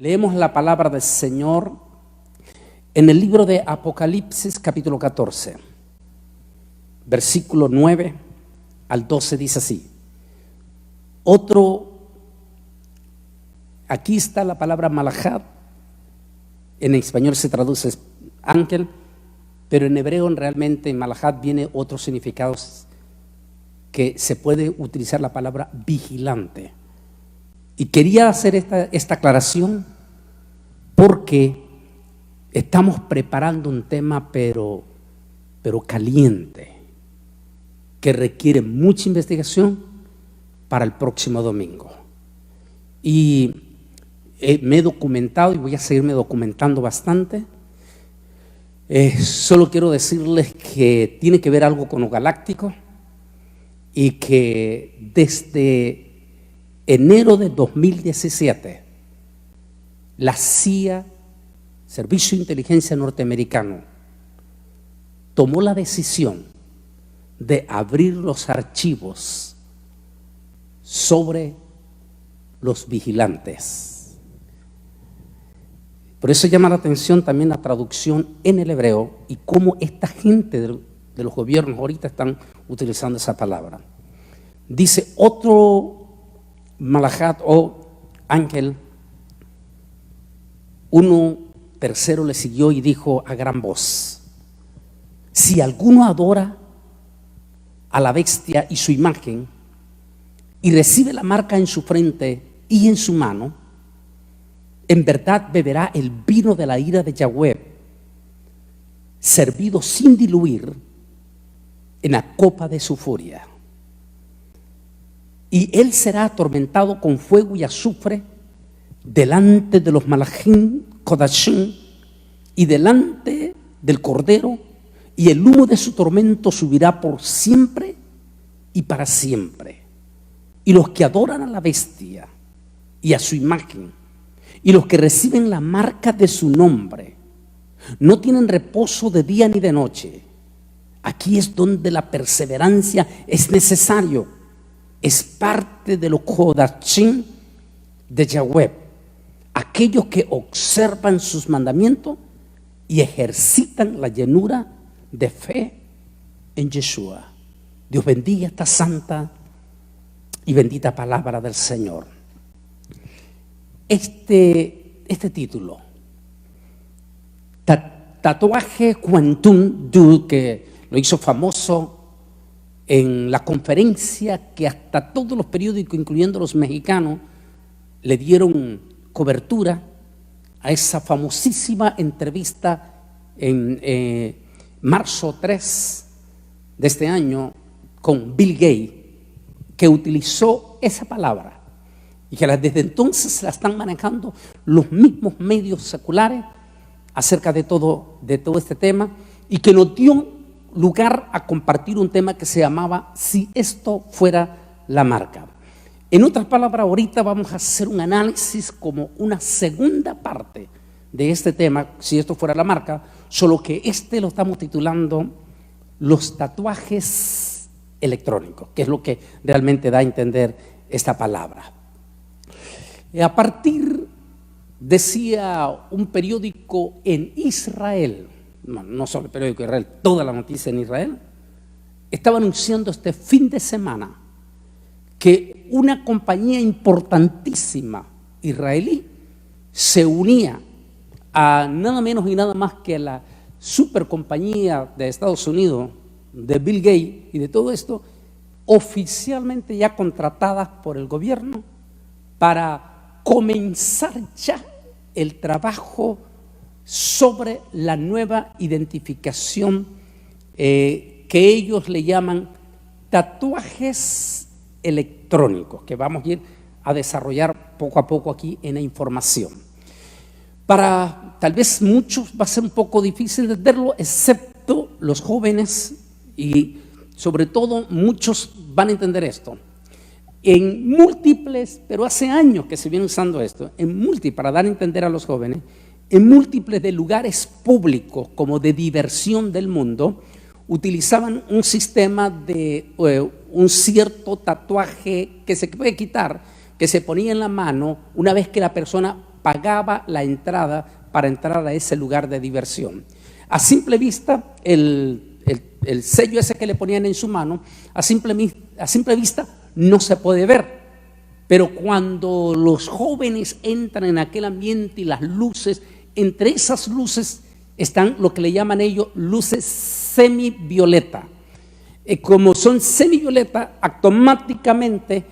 Leemos la palabra del Señor en el libro de Apocalipsis capítulo 14, versículo 9 al 12, dice así. Aquí está la palabra malajat, en español se traduce ángel, pero en hebreo realmente en malajat viene otros significados que se puede utilizar la palabra vigilante. Y quería hacer esta aclaración porque estamos preparando un tema pero caliente, que requiere mucha investigación para el próximo domingo. Y me he documentado y voy a seguirme documentando bastante. Solo quiero decirles que tiene que ver algo con lo galáctico y que desde enero de 2017 la CIA, Servicio de Inteligencia Norteamericano, tomó la decisión de abrir los archivos sobre los vigilantes. Por eso llama la atención también la traducción en el hebreo y cómo esta gente de los gobiernos ahorita están utilizando esa palabra. Dice otro malajat o ángel, uno tercero le siguió y dijo a gran voz: si alguno adora a la bestia y su imagen y recibe la marca en su frente y en su mano, en verdad beberá el vino de la ira de Yahweh, servido sin diluir en la copa de su furia. Y él será atormentado con fuego y azufre delante de los malachim kodashim y delante del Cordero, y el humo de su tormento subirá por siempre y para siempre. Y los que adoran a la bestia y a su imagen, y los que reciben la marca de su nombre, no tienen reposo de día ni de noche. Aquí es donde la perseverancia es necesario. Es parte de los kodashim de Yahweh, aquellos que observan sus mandamientos y ejercitan la llenura de fe en Yeshua. Dios bendiga esta santa y bendita palabra del Señor. Este título, tatuaje Quantum Du, que lo hizo famoso en la conferencia que hasta todos los periódicos, incluyendo los mexicanos, le dieron cobertura a esa famosísima entrevista en marzo 3 de este año con Bill Gates, que utilizó esa palabra y que desde entonces la están manejando los mismos medios seculares acerca de todo este tema, y que nos dio lugar a compartir un tema que se llamaba Si esto fuera la marca. En otras palabras, ahorita vamos a hacer un análisis como una segunda parte de este tema, si esto fuera la marca, solo que lo estamos titulando los tatuajes electrónicos, que es lo que realmente da a entender esta palabra. A partir, decía un periódico en Israel, no solo el periódico de Israel, toda la noticia en Israel, estaba anunciando este fin de semana que una compañía importantísima israelí se unía a nada menos y nada más que a la supercompañía de Estados Unidos, de Bill Gates y de todo esto, oficialmente ya contratadas por el gobierno para comenzar ya el trabajo sobre la nueva identificación que ellos le llaman tatuajes electrónicos, que vamos a ir a desarrollar poco a poco aquí en la información. Para tal vez muchos va a ser un poco difícil entenderlo, excepto los jóvenes, y sobre todo muchos van a entender esto. En múltiples, pero hace años que se viene usando esto, para dar a entender a los jóvenes, en múltiples de lugares públicos como de diversión del mundo, utilizaban un sistema de un cierto tatuaje que se puede quitar, que se ponía en la mano una vez que la persona pagaba la entrada para entrar a ese lugar de diversión. A simple vista, el sello ese que le ponían en su mano, a simple vista no se puede ver. Pero cuando los jóvenes entran en aquel ambiente y las luces, entre esas luces están lo que le llaman ellos luces semivioleta. Como son semivioleta, automáticamente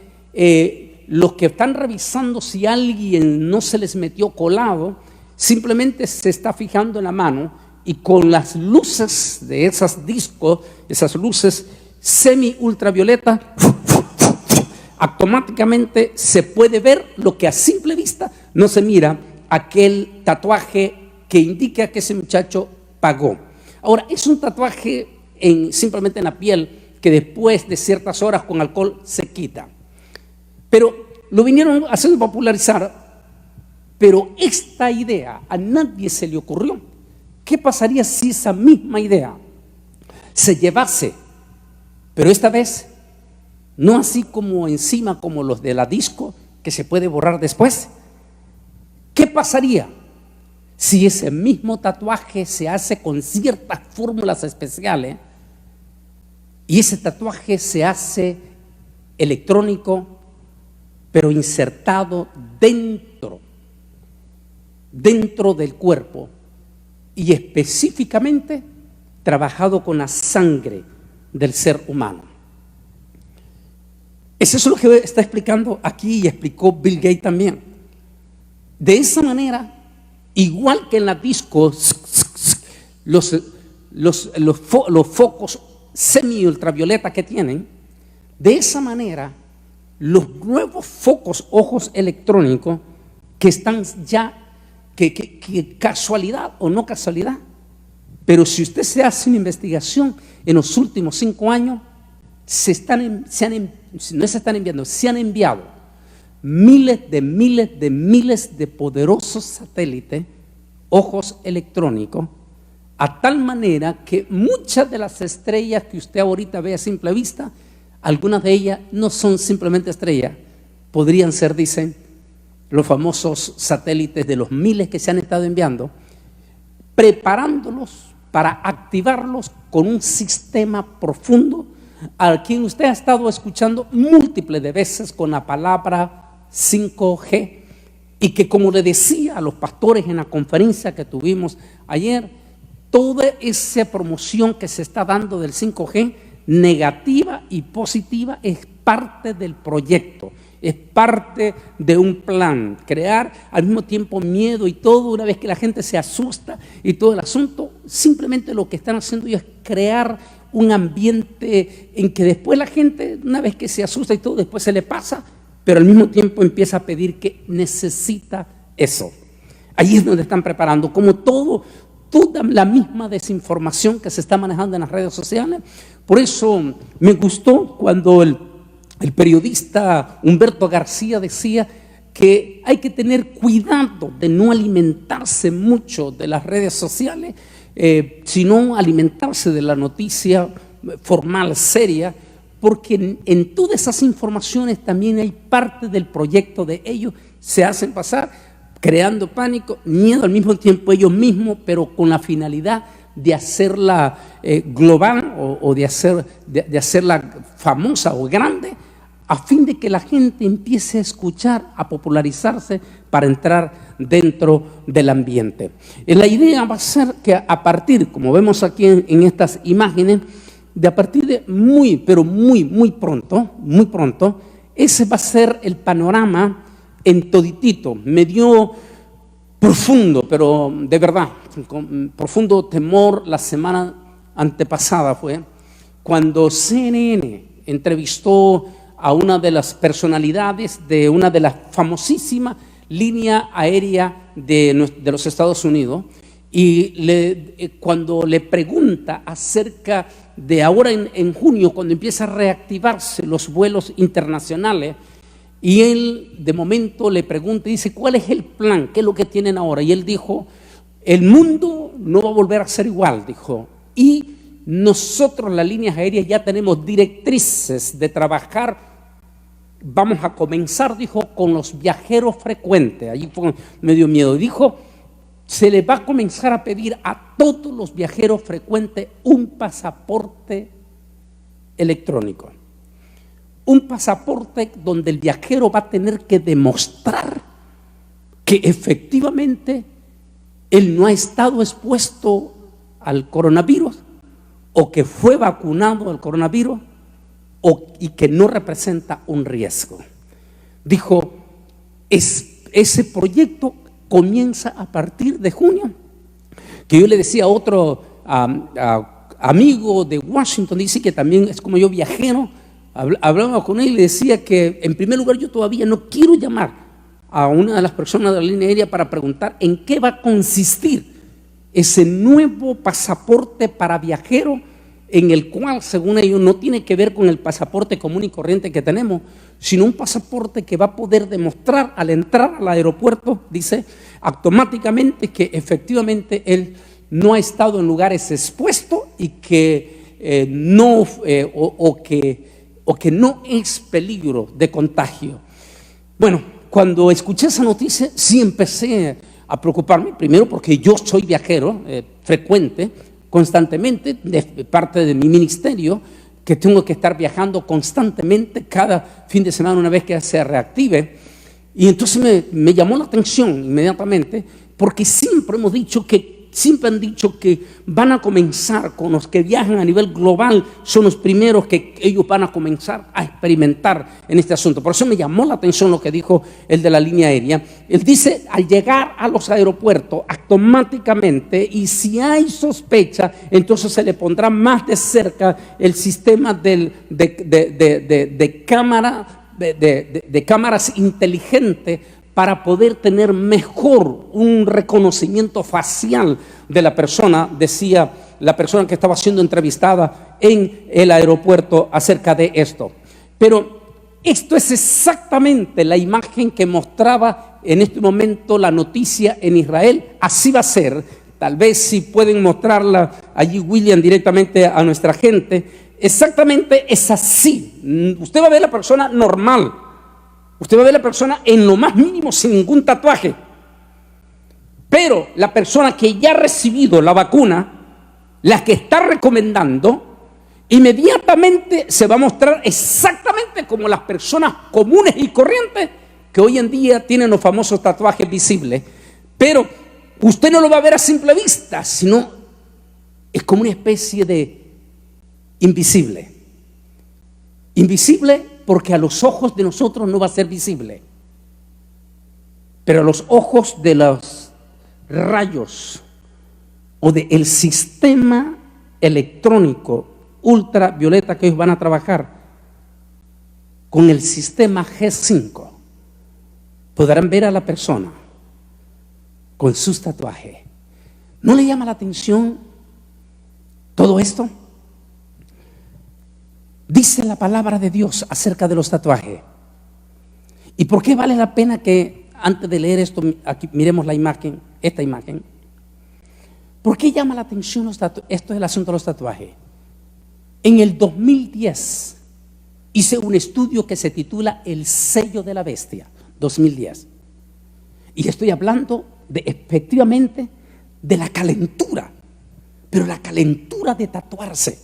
los que están revisando si alguien no se les metió colado, simplemente se está fijando en la mano y con las luces de esos discos, esas luces semi-ultravioleta, automáticamente se puede ver lo que a simple vista no se mira, aquel tatuaje que indica que ese muchacho pagó. Ahora, es un tatuaje simplemente en la piel que después de ciertas horas con alcohol se quita. Pero lo vinieron haciendo popularizar, pero esta idea a nadie se le ocurrió. ¿Qué pasaría si esa misma idea se llevase, pero esta vez no así como encima como los de la disco que se puede borrar después? ¿Qué pasaría si ese mismo tatuaje se hace con ciertas fórmulas especiales y ese tatuaje se hace electrónico, pero insertado dentro del cuerpo y específicamente trabajado con la sangre del ser humano? Eso es lo que está explicando aquí y explicó Bill Gates también. De esa manera, igual que en la disco, los focos semi-ultravioleta que tienen, de esa manera, los nuevos focos ojos electrónicos que están ya, que casualidad o no casualidad, pero si usted se hace una investigación en los últimos 5 años, se han enviado miles de poderosos satélites, ojos electrónicos, a tal manera que muchas de las estrellas que usted ahorita ve a simple vista, algunas de ellas no son simplemente estrellas, podrían ser, dicen, los famosos satélites de los miles que se han estado enviando, preparándolos para activarlos con un sistema profundo al quien usted ha estado escuchando múltiples de veces con la palabra 5G, y que, como le decía a los pastores en la conferencia que tuvimos ayer, toda esa promoción que se está dando del 5G, negativa y positiva, es parte del proyecto, es parte de un plan, crear al mismo tiempo miedo y todo. Una vez que la gente se asusta y todo el asunto, simplemente lo que están haciendo ellos es crear un ambiente en que después la gente, una vez que se asusta y todo, después se le pasa, pero al mismo tiempo empieza a pedir que necesita eso. Ahí es donde están preparando, como toda la misma desinformación que se está manejando en las redes sociales. Por eso me gustó cuando el periodista Humberto García decía que hay que tener cuidado de no alimentarse mucho de las redes sociales, sino alimentarse de la noticia formal, seria, porque en todas esas informaciones también hay parte del proyecto de ellos. Se hacen pasar creando pánico, miedo al mismo tiempo ellos mismos, pero con la finalidad de hacerla global o de hacerla famosa o grande, a fin de que la gente empiece a escuchar, a popularizarse para entrar dentro del ambiente. La idea va a ser que a partir, como vemos aquí en estas imágenes, de a partir de muy pronto, ese va a ser el panorama en toditito. Me dio profundo, pero de verdad, con profundo temor la semana antepasada fue cuando CNN entrevistó a una de las personalidades de una de las famosísimas líneas aéreas de los Estados Unidos, y cuando le pregunta acerca de ahora en junio, cuando empieza a reactivarse los vuelos internacionales, y él de momento le pregunta y dice: ¿cuál es el plan? ¿Qué es lo que tienen ahora? Y él dijo: el mundo no va a volver a ser igual, dijo, y nosotros las líneas aéreas ya tenemos directrices de trabajar. Vamos a comenzar, dijo, con los viajeros frecuentes. Allí me dio miedo. Dijo, se le va a comenzar a pedir a todos los viajeros frecuentes un pasaporte electrónico. Un pasaporte donde el viajero va a tener que demostrar que efectivamente él no ha estado expuesto al coronavirus o que fue vacunado al coronavirus y que no representa un riesgo. Dijo, ese proyecto comienza a partir de junio. Que yo le decía a otro amigo de Washington, dice que también es como yo, viajero, hablaba con él y le decía que en primer lugar yo todavía no quiero llamar a una de las personas de la línea aérea para preguntar en qué va a consistir ese nuevo pasaporte para viajeros, en el cual, según ellos, no tiene que ver con el pasaporte común y corriente que tenemos, sino un pasaporte que va a poder demostrar al entrar al aeropuerto, dice, automáticamente que efectivamente él no ha estado en lugares expuestos y que que no es peligro de contagio. Bueno, cuando escuché esa noticia, sí empecé a preocuparme, primero porque yo soy viajero frecuente, constantemente, de parte de mi ministerio, que tengo que estar viajando constantemente cada fin de semana una vez que se reactive. Y entonces me llamó la atención inmediatamente, porque siempre han dicho que van a comenzar con los que viajan a nivel global, son los primeros que ellos van a comenzar a experimentar en este asunto. Por eso me llamó la atención lo que dijo el de la línea aérea. Él dice, al llegar a los aeropuertos, automáticamente, y si hay sospecha, entonces se le pondrá más de cerca el sistema de cámaras inteligentes, para poder tener mejor un reconocimiento facial de la persona, decía la persona que estaba siendo entrevistada en el aeropuerto acerca de esto. Pero esto es exactamente la imagen que mostraba en este momento la noticia en Israel. Así va a ser. Tal vez si pueden mostrarla allí, William, directamente a nuestra gente. Exactamente es así. Usted va a ver la persona normal. Usted va a ver la persona en lo más mínimo sin ningún tatuaje. Pero la persona que ya ha recibido la vacuna, la que está recomendando, inmediatamente se va a mostrar exactamente como las personas comunes y corrientes que hoy en día tienen los famosos tatuajes visibles. Pero usted no lo va a ver a simple vista, sino es como una especie de invisible. Invisible porque a los ojos de nosotros no va a ser visible, pero a los ojos de los rayos o del sistema electrónico ultravioleta que ellos van a trabajar con el sistema G5, podrán ver a la persona con sus tatuajes. ¿No le llama la atención todo esto? Dice la palabra de Dios acerca de los tatuajes. ¿Y por qué vale la pena que antes de leer esto, aquí miremos la imagen, esta imagen? ¿Por qué llama la atención esto es el asunto de los tatuajes? En el 2010 hice un estudio que se titula El sello de la bestia, 2010. Y estoy hablando efectivamente de la calentura, pero la calentura de tatuarse.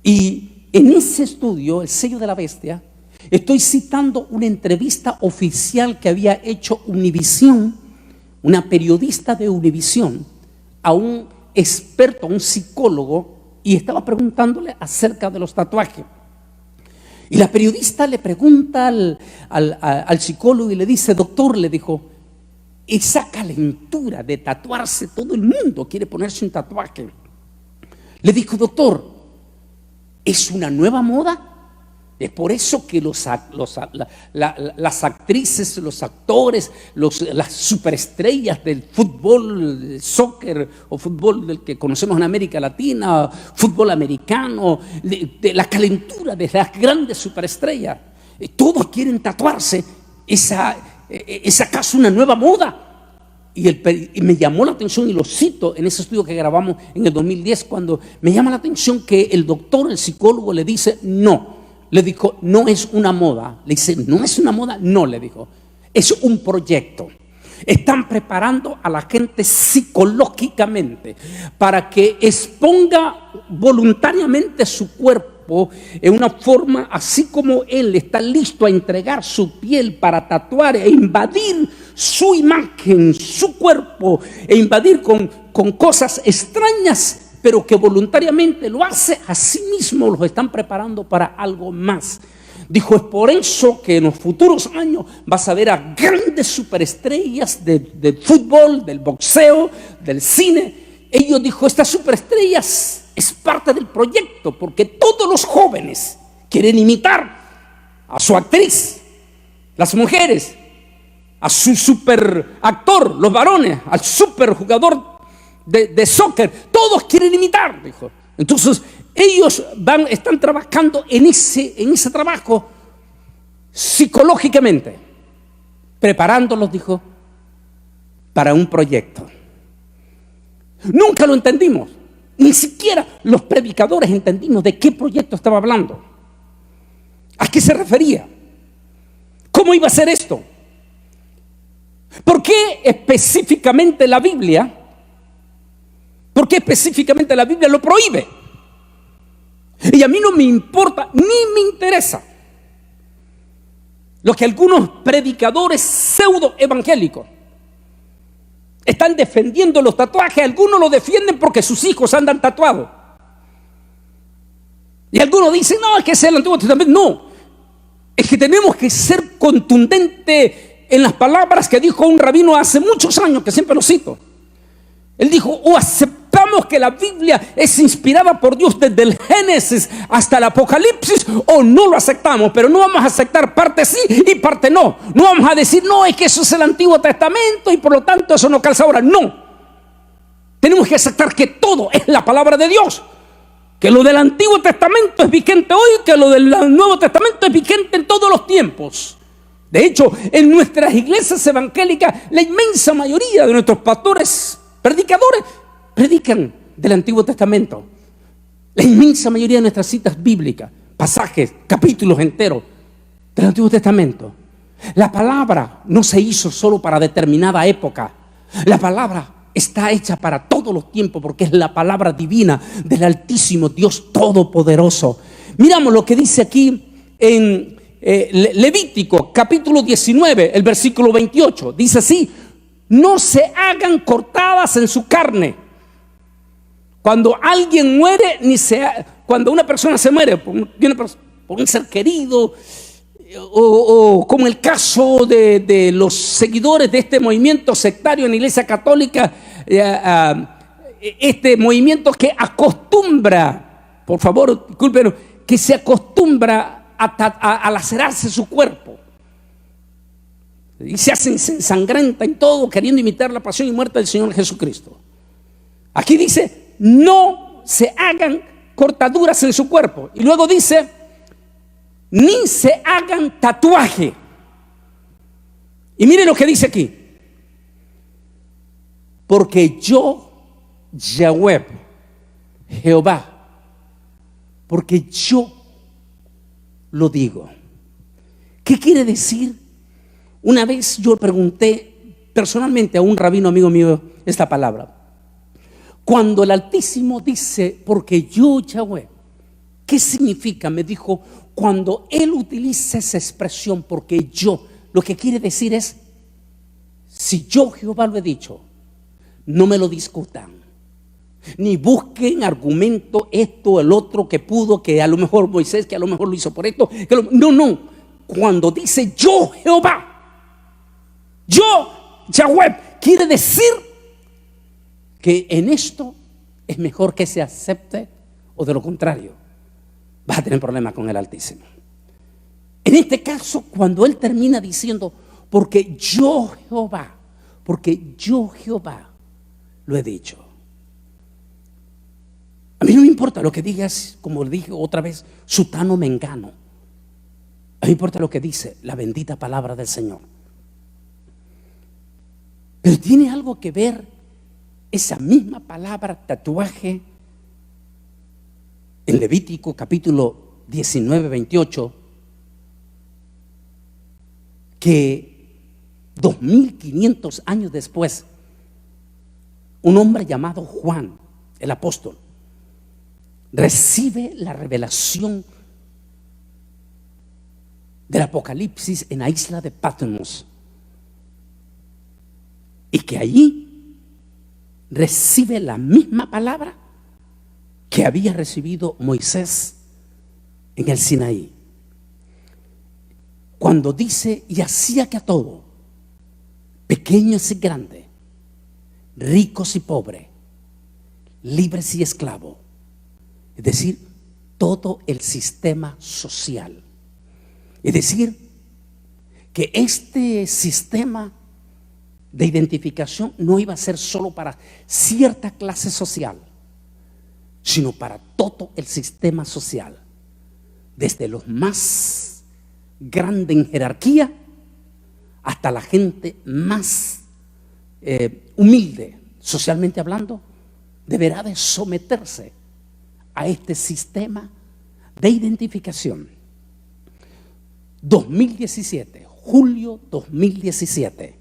Y en ese estudio, El sello de la bestia, estoy citando una entrevista oficial que había hecho Univisión, una periodista de Univisión, a un experto, a un psicólogo, y estaba preguntándole acerca de los tatuajes. Y la periodista le pregunta al psicólogo y le dice, doctor, le dijo, esa calentura de tatuarse, todo el mundo quiere ponerse un tatuaje. Le dijo, doctor, ¿es una nueva moda? Es por eso que las actrices, los actores, las superestrellas del fútbol, soccer o fútbol del que conocemos en América Latina, fútbol americano, de la calentura de las grandes superestrellas, todos quieren tatuarse. ¿Es acaso una nueva moda? Y me llamó la atención, y lo cito en ese estudio que grabamos en el 2010, cuando me llama la atención que el doctor, el psicólogo, le dice, no, le dijo, no es una moda. Le dice, ¿no es una moda? No, le dijo, es un proyecto. Están preparando a la gente psicológicamente para que exponga voluntariamente su cuerpo en una forma, así como él está listo a entregar su piel para tatuar e invadir su imagen, su cuerpo, e invadir con cosas extrañas, pero que voluntariamente lo hace a sí mismo. Los están preparando para algo más. Dijo, es por eso que en los futuros años vas a ver a grandes superestrellas del fútbol, del boxeo, del cine. Ellos, dijo, estas superestrellas es parte del proyecto, porque todos los jóvenes quieren imitar a su actriz, las mujeres, a su super actor, los varones, al super jugador de soccer. Todos quieren imitar, dijo. Entonces ellos están trabajando en ese trabajo psicológicamente, preparándolos, dijo, para un proyecto. Nunca lo entendimos, ni siquiera los predicadores entendimos de qué proyecto estaba hablando, a qué se refería, cómo iba a ser esto, por qué específicamente la Biblia lo prohíbe. Y a mí no me importa, ni me interesa lo que algunos predicadores pseudo evangélicos están defendiendo los tatuajes. Algunos lo defienden porque sus hijos andan tatuados. Y algunos dicen, no, es que es el Antiguo Testamento. No, es que tenemos que ser contundentes en las palabras que dijo un rabino hace muchos años, que siempre lo cito. Él dijo, o aceptamos que la Biblia es inspirada por Dios desde el Génesis hasta el Apocalipsis, o no lo aceptamos. Pero no vamos a aceptar parte sí y parte no. No vamos a decir, no, es que eso es el Antiguo Testamento y por lo tanto eso no calza ahora. No, tenemos que aceptar que todo es la palabra de Dios, que lo del Antiguo Testamento es vigente hoy, que lo del Nuevo Testamento es vigente en todos los tiempos. De hecho, en nuestras iglesias evangélicas, la inmensa mayoría de nuestros pastores predicadores predican del Antiguo Testamento. La inmensa mayoría de nuestras citas bíblicas, pasajes, capítulos enteros del Antiguo Testamento. La palabra no se hizo solo para determinada época. La palabra está hecha para todos los tiempos, porque es la palabra divina del Altísimo Dios Todopoderoso. Miramos lo que dice aquí en Levítico capítulo 19, el versículo 28. Dice así: no se hagan cortadas en su carne. Cuando alguien muere, cuando una persona se muere por un ser querido, o como el caso de los seguidores de este movimiento sectario en la Iglesia Católica, este movimiento que acostumbra, por favor, disculpen, que se acostumbra a lacerarse su cuerpo. Y se ensangrentan todo queriendo imitar la pasión y muerte del Señor Jesucristo. Aquí dice, no se hagan cortaduras en su cuerpo. Y luego dice, ni se hagan tatuaje. Y mire lo que dice aquí: porque yo, Yahweh, Jehová, porque yo lo digo. ¿Qué quiere decir? Una vez yo pregunté personalmente a un rabino amigo mío esta palabra. Cuando el Altísimo dice, porque yo, Yahweh, ¿qué significa? Me dijo, cuando él utiliza esa expresión, porque yo, lo que quiere decir es, si yo, Jehová, lo he dicho, no me lo discutan, ni busquen argumento, esto, el otro, que pudo, que a lo mejor Moisés, que a lo mejor lo hizo por esto, no, cuando dice yo, Jehová, yo, Yahweh, quiere decir que en esto es mejor que se acepte, o de lo contrario vas a tener problemas con el Altísimo. En este caso, cuando él termina diciendo, porque yo Jehová lo he dicho. A mí no me importa lo que digas, como dije otra vez, sutano mengano. A mí me importa lo que dice la bendita palabra del Señor. Pero tiene algo que ver esa misma palabra tatuaje en Levítico capítulo 19:28, que 2500 años después, un hombre llamado Juan, el apóstol, recibe la revelación del Apocalipsis en la isla de Patmos, y que allí recibe la misma palabra que había recibido Moisés en el Sinaí, cuando dice: y hacía que a todo, pequeños y grandes, ricos y pobres, libres y esclavos, es decir, todo el sistema social, es decir, que este sistema de identificación no iba a ser solo para cierta clase social, sino para todo el sistema social, desde los más grandes en jerarquía hasta la gente más humilde, socialmente hablando, deberá de someterse a este sistema de identificación. 2017, julio 2017,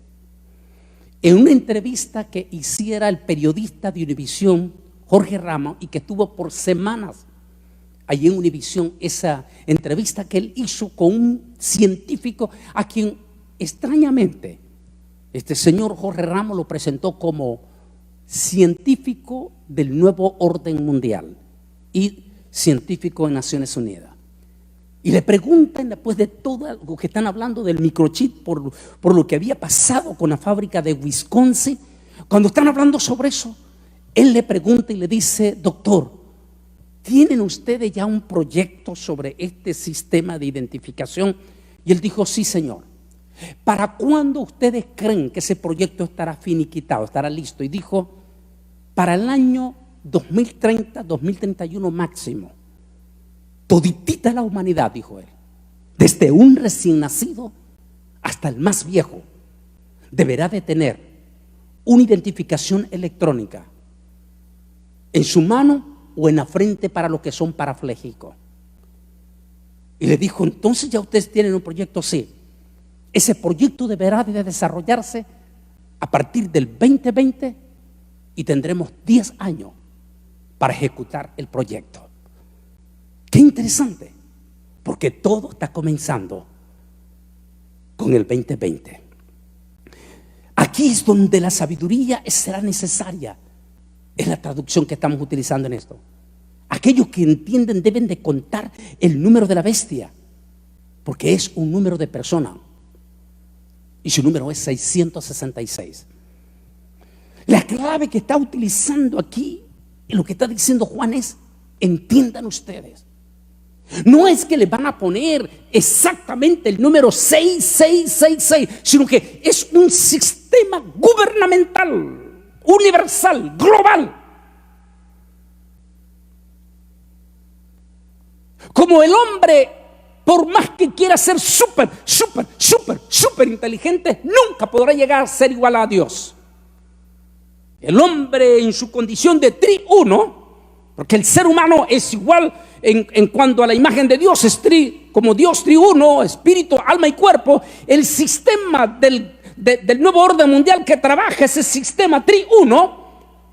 en una entrevista que hiciera el periodista de Univisión, Jorge Ramos, y que estuvo por semanas allí en Univisión, esa entrevista que él hizo con un científico a quien extrañamente este señor Jorge Ramos lo presentó como científico del nuevo orden mundial y científico en Naciones Unidas. Y le preguntan, después de todo lo que están hablando del microchip, por lo que había pasado con la fábrica de Wisconsin, cuando están hablando sobre eso, él le pregunta y le dice: doctor, ¿tienen ustedes ya un proyecto sobre este sistema de identificación? Y él dijo: sí, señor. ¿Para cuándo ustedes creen que ese proyecto estará finiquitado, estará listo? Y dijo: para el año 2030, 2031 máximo. Toditita la humanidad, dijo él, desde un recién nacido hasta el más viejo, deberá de tener una identificación electrónica en su mano o en la frente para los que son parapléjicos. Y le dijo: entonces ya ustedes tienen un proyecto. Sí, ese proyecto deberá de desarrollarse a partir del 2020 y tendremos 10 años para ejecutar el proyecto. Qué interesante, porque todo está comenzando con el 2020. Aquí es donde la sabiduría será necesaria. Es la traducción que estamos utilizando en esto. Aquellos que entienden deben de contar el número de la bestia, porque es un número de persona y su número es 666. La clave que está utilizando aquí, lo que está diciendo Juan es: entiendan ustedes, no es que le van a poner exactamente el número 6666, sino que es un sistema gubernamental, universal, global. Como el hombre, por más que quiera ser súper inteligente, nunca podrá llegar a ser igual a Dios. El hombre en su condición de triuno, porque el ser humano es igual en cuanto a la imagen de Dios, es como Dios triuno, espíritu, alma y cuerpo. El sistema del nuevo orden mundial que trabaja ese sistema triuno,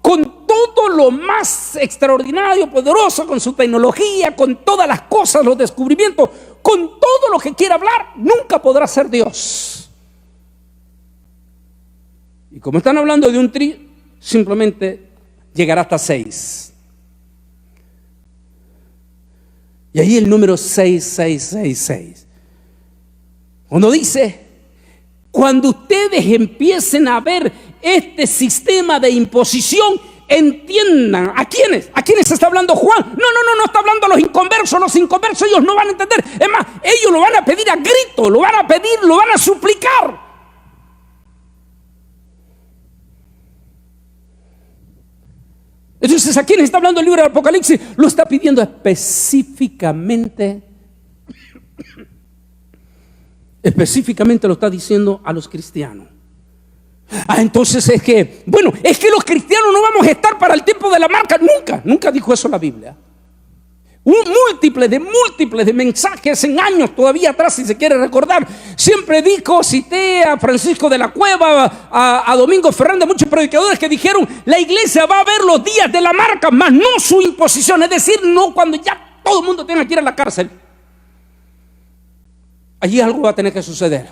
con todo lo más extraordinario, poderoso, con su tecnología, con todas las cosas, los descubrimientos, con todo lo que quiera hablar, nunca podrá ser Dios. Y como están hablando de un simplemente llegará hasta 6. Y ahí el número 6666. Cuando dice: cuando ustedes empiecen a ver este sistema de imposición, entiendan. ¿A quiénes? ¿A quiénes está hablando Juan? No está hablando a los inconversos. Los inconversos ellos no van a entender. Es más, ellos lo van a pedir a grito, lo van a pedir, lo van a suplicar. Entonces, ¿a quién está hablando el libro del Apocalipsis? Lo está pidiendo específicamente lo está diciendo a los cristianos. Entonces es que los cristianos no vamos a estar para el tiempo de la marca. Nunca dijo eso la Biblia. múltiples de mensajes en años todavía atrás, si se quiere recordar. Siempre dijo, cité a Francisco de la Cueva, a Domingo Fernández, muchos predicadores que dijeron: la iglesia va a ver los días de la marca, mas no su imposición. Es decir, no cuando ya todo el mundo tenga que ir a la cárcel. Allí algo va a tener que suceder.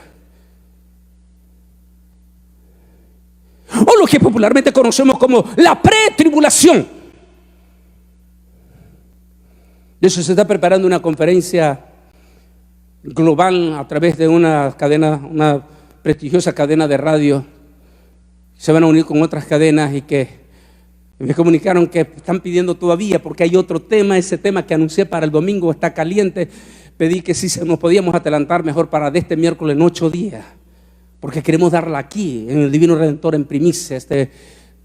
O lo que popularmente conocemos como la pretribulación. De eso se está preparando una conferencia global a través de una cadena, una prestigiosa cadena de radio. Se van a unir con otras cadenas y que me comunicaron que están pidiendo todavía, porque hay otro tema, ese tema que anuncié para el domingo está caliente. Pedí que si nos podíamos adelantar mejor para de este miércoles en 8 días, porque queremos darla aquí, en el Divino Redentor, en primicia, este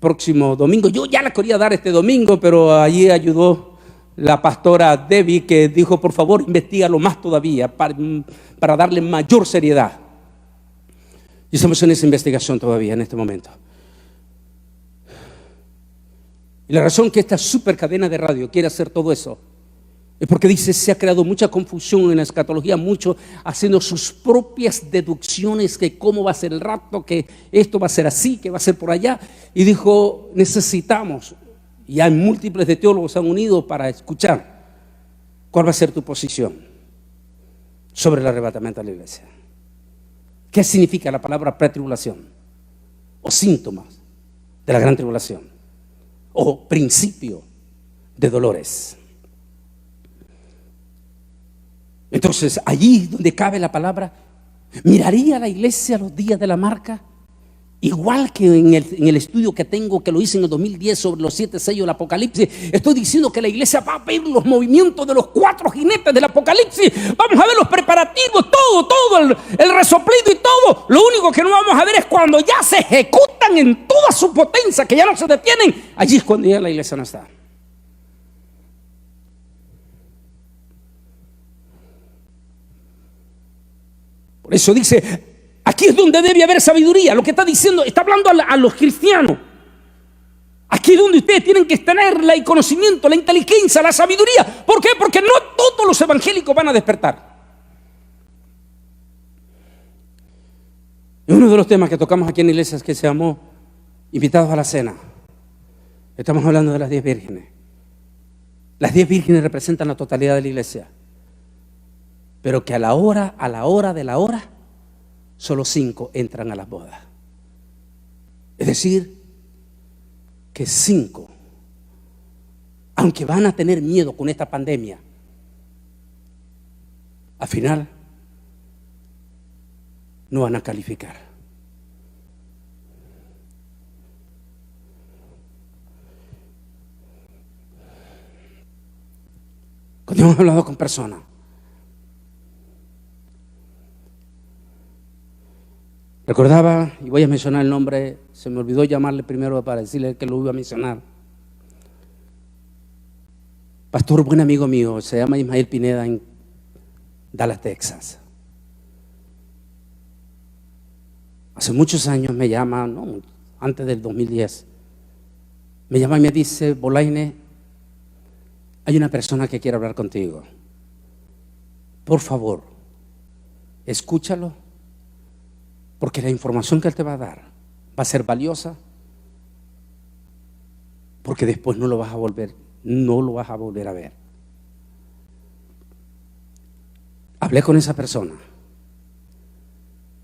próximo domingo. Yo ya la quería dar este domingo, pero allí ayudó la pastora Debbie, que dijo: por favor, investígalo más todavía para darle mayor seriedad. Y estamos en esa investigación todavía en este momento. Y la razón que esta super cadena de radio quiere hacer todo eso es porque dice: se ha creado mucha confusión en la escatología, mucho haciendo sus propias deducciones que cómo va a ser el rapto, que esto va a ser así, que va a ser por allá. Y dijo: necesitamos, y hay múltiples de teólogos se han unido para escuchar cuál va a ser tu posición sobre el arrebatamiento de la iglesia. ¿Qué significa la palabra pretribulación? O síntomas de la gran tribulación, o principio de dolores. Entonces, allí donde cabe la palabra, ¿miraría la iglesia los días de la marca? Igual que en el estudio que tengo, que lo hice en el 2010 sobre los 7 sellos del Apocalipsis, estoy diciendo que la iglesia va a ver los movimientos de los 4 jinetes del Apocalipsis. Vamos a ver los preparativos, todo el resoplido y todo. Lo único que no vamos a ver es cuando ya se ejecutan en toda su potencia, que ya no se detienen. Allí es cuando ya la iglesia no está. Por eso dice: aquí es donde debe haber sabiduría. Lo que está diciendo, está hablando a los cristianos. Aquí es donde ustedes tienen que tener el conocimiento, la inteligencia, la sabiduría. ¿Por qué? Porque no todos los evangélicos van a despertar. Y uno de los temas que tocamos aquí en la iglesia es que se llamó invitados a la cena. Estamos hablando de las 10 vírgenes. Las 10 vírgenes representan la totalidad de la iglesia. Pero que a la hora de la hora, solo 5 entran a las bodas. Es decir, que 5, aunque van a tener miedo con esta pandemia, al final no van a calificar. Cuando hemos hablado con personas, recordaba, y voy a mencionar el nombre, se me olvidó llamarle primero para decirle que lo iba a mencionar. Pastor, buen amigo mío, se llama Ismael Pineda, en Dallas, Texas. Hace muchos años me llama, no, antes del 2010, me llama y me dice: Bolaine, hay una persona que quiere hablar contigo. Por favor, escúchalo, porque la información que él te va a dar va a ser valiosa, porque después no lo vas a volver a ver. Hablé con esa persona.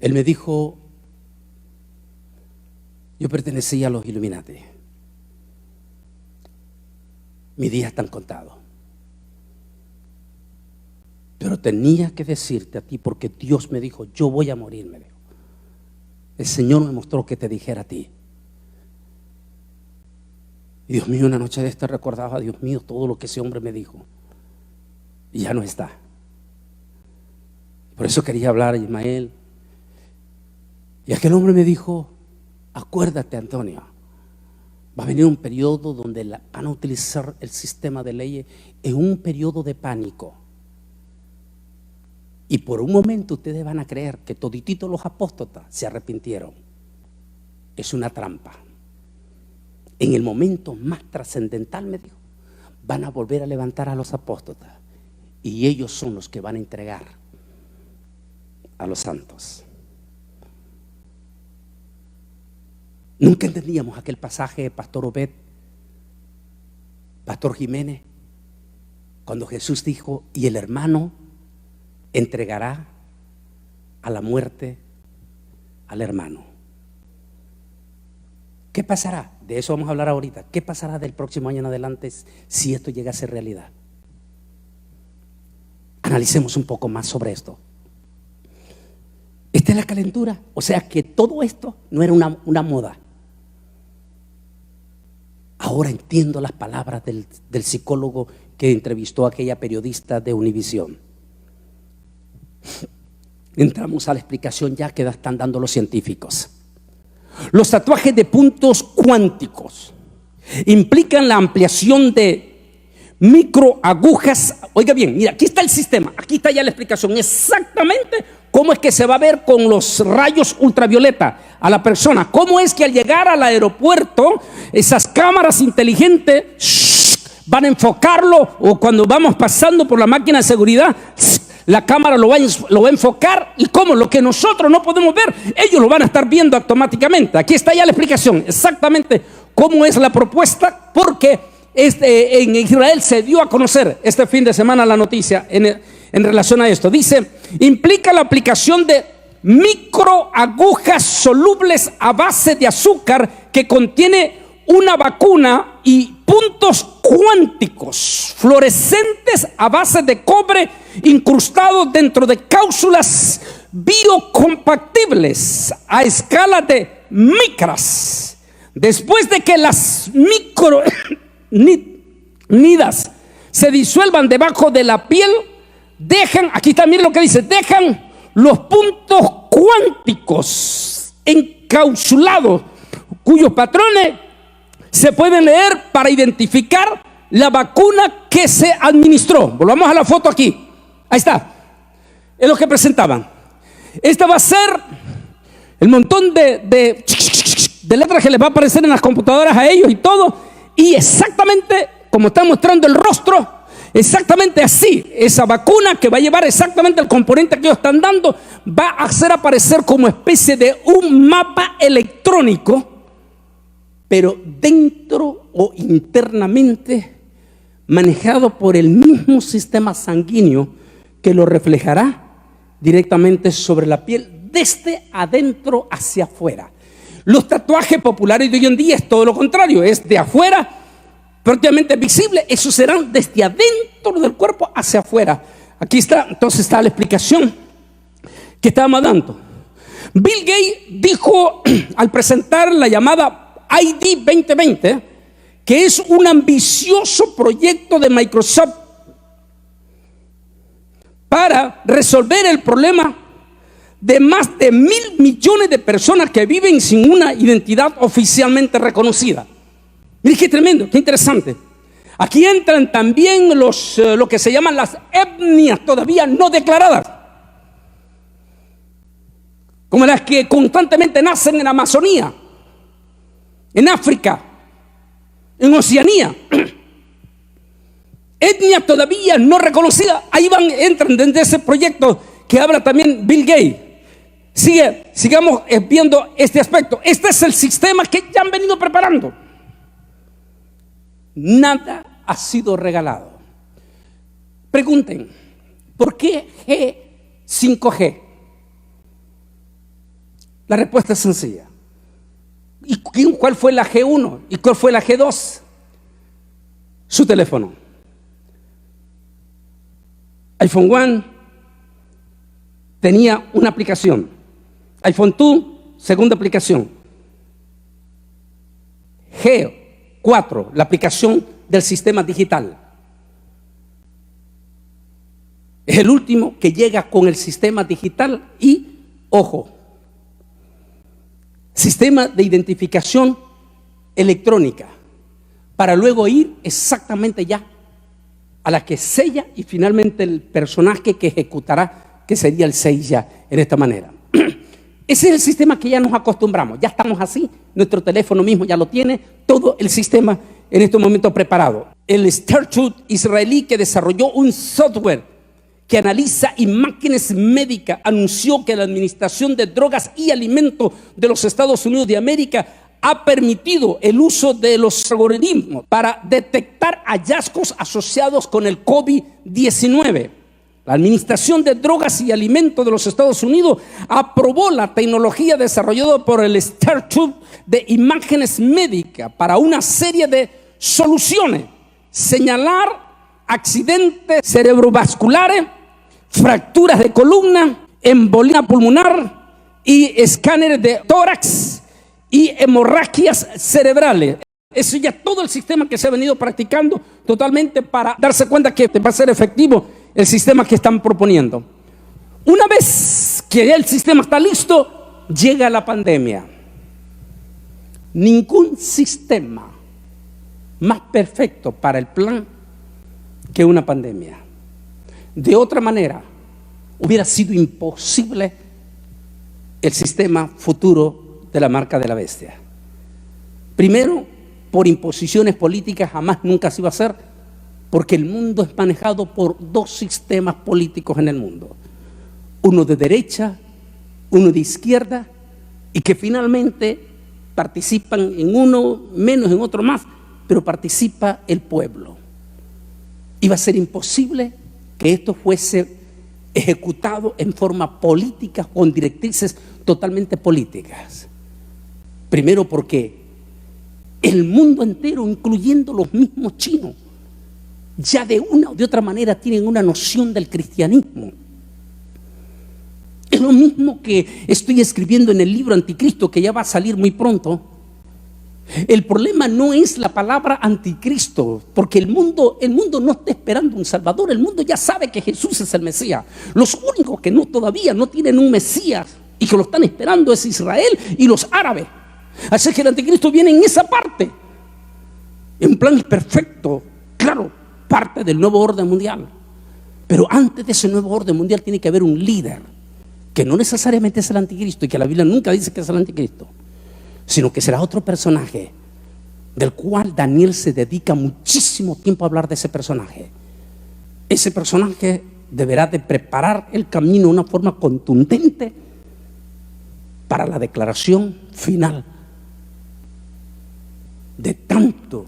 Él me dijo: yo pertenecía a los Illuminati. Mis días están contados. Pero tenía que decirte a ti, porque Dios me dijo: yo voy a morir, me dijo. El Señor me mostró que te dijera a ti. Y Dios mío, una noche de esta recordaba: Dios mío, todo lo que ese hombre me dijo. Y ya no está. Por eso quería hablar a Ismael. Y aquel hombre me dijo: acuérdate, Antonio, va a venir un periodo donde van a utilizar el sistema de leyes en un periodo de pánico. Y por un momento ustedes van a creer que todititos los apóstotas se arrepintieron. Es una trampa. En el momento más trascendental, me dijo, van a volver a levantar a los apóstoles y ellos son los que van a entregar a los santos. Nunca entendíamos aquel pasaje de Pastor Obed, Pastor Jiménez, cuando Jesús dijo: y el hermano entregará a la muerte al hermano. ¿Qué pasará? De eso vamos a hablar ahorita. ¿Qué pasará del próximo año en adelante si esto llega a ser realidad? Analicemos un poco más sobre esto. Esta es la calentura. O sea que todo esto no era una moda. Ahora entiendo las palabras del psicólogo que entrevistó a aquella periodista de Univisión. Entramos a la explicación ya que están dando los científicos. Los tatuajes de puntos cuánticos implican la ampliación de microagujas. Oiga bien, mira, aquí está el sistema, aquí está ya la explicación exactamente cómo es que se va a ver con los rayos ultravioleta a la persona. Cómo es que al llegar al aeropuerto esas cámaras inteligentes van a enfocarlo, o cuando vamos pasando por la máquina de seguridad la cámara lo va a enfocar, y como lo que nosotros no podemos ver, ellos lo van a estar viendo automáticamente. Aquí está ya la explicación exactamente cómo es la propuesta, porque en Israel se dio a conocer este fin de semana la noticia en relación a esto. Dice: implica la aplicación de microagujas solubles a base de azúcar que contiene una vacuna y puntos cuánticos fluorescentes a base de cobre incrustados dentro de cápsulas biocompatibles a escala de micras. Después de que las micronidas se disuelvan debajo de la piel, dejan, aquí también lo que dice, dejan los puntos cuánticos encapsulados, cuyos patrones se pueden leer para identificar la vacuna que se administró. Volvamos a la foto aquí. Ahí está. Es lo que presentaban. Esta va a ser el montón de letras que les va a aparecer en las computadoras a ellos y todo. Y exactamente como está mostrando el rostro, exactamente así, esa vacuna que va a llevar exactamente el componente que ellos están dando, va a hacer aparecer como especie de un mapa electrónico, pero dentro o internamente manejado por el mismo sistema sanguíneo que lo reflejará directamente sobre la piel desde adentro hacia afuera. Los tatuajes populares de hoy en día es todo lo contrario, es de afuera prácticamente visible. Esos serán desde adentro del cuerpo hacia afuera. Aquí está, entonces está la explicación que estábamos dando. Bill Gates dijo al presentar la llamada ID 2020 que es un ambicioso proyecto de Microsoft para resolver el problema de más de 1.000 millones de personas que viven sin una identidad oficialmente reconocida. Miren qué tremendo, qué interesante. Aquí entran también lo que se llaman las etnias todavía no declaradas, como las que constantemente nacen en Amazonía, en África, en Oceanía. Etnias todavía no reconocidas. Ahí entran dentro de ese proyecto que habla también Bill Gates. Sigamos viendo este aspecto. Este es el sistema que ya han venido preparando. Nada ha sido regalado. Pregunten, ¿por qué G5G? La respuesta es sencilla. ¿Y cuál fue la G1? ¿Y cuál fue la G2? Su teléfono. iPhone 1 tenía una aplicación. iPhone 2, segunda aplicación. G4, la aplicación del sistema digital. Es el último que llega con el sistema digital y, ojo, sistema de identificación electrónica, para luego ir exactamente ya a la que sella y finalmente el personaje que ejecutará, que sería el 6 ya en esta manera. Ese es el sistema que ya nos acostumbramos, ya estamos así, nuestro teléfono mismo ya lo tiene, todo el sistema en este momento preparado. El Institute israelí que desarrolló un software que analiza imágenes médicas anunció que la Administración de Drogas y Alimentos de los Estados Unidos de América ha permitido el uso de los algoritmos para detectar hallazgos asociados con el COVID-19. La Administración de Drogas y Alimentos de los Estados Unidos aprobó la tecnología desarrollada por el Institute de Imágenes Médicas para una serie de soluciones: señalar accidentes cerebrovasculares, fracturas de columna, embolia pulmonar y escáneres de tórax y hemorragias cerebrales. Eso ya todo el sistema que se ha venido practicando totalmente para darse cuenta que va a ser efectivo el sistema que están proponiendo. Una vez que ya el sistema está listo, llega la pandemia. Ningún sistema más perfecto para el plan que una pandemia. De otra manera, hubiera sido imposible el sistema futuro de la marca de la bestia. Primero, por imposiciones políticas jamás nunca se iba a hacer, porque el mundo es manejado por dos sistemas políticos en el mundo. Uno de derecha, uno de izquierda, y que finalmente participan en uno menos, en otro más, pero participa el pueblo. Iba a ser imposible que esto fuese ejecutado en forma política, con directrices totalmente políticas. Primero porque el mundo entero, incluyendo los mismos chinos, ya de una o de otra manera tienen una noción del cristianismo. Es lo mismo que estoy escribiendo en el libro Anticristo, que ya va a salir muy pronto. El problema no es la palabra anticristo, porque el mundo no está esperando un salvador. El mundo ya sabe que Jesús es el Mesías. Los únicos que todavía no tienen un Mesías y que lo están esperando es Israel y los árabes. Así que el anticristo viene en esa parte, en plan perfecto, claro, parte del nuevo orden mundial. Pero antes de ese nuevo orden mundial tiene que haber un líder, que no necesariamente es el anticristo, y que la Biblia nunca dice que es el anticristo, sino que será otro personaje, del cual Daniel se dedica muchísimo tiempo a hablar de ese personaje. Ese personaje deberá de preparar el camino de una forma contundente para la declaración final. De tanto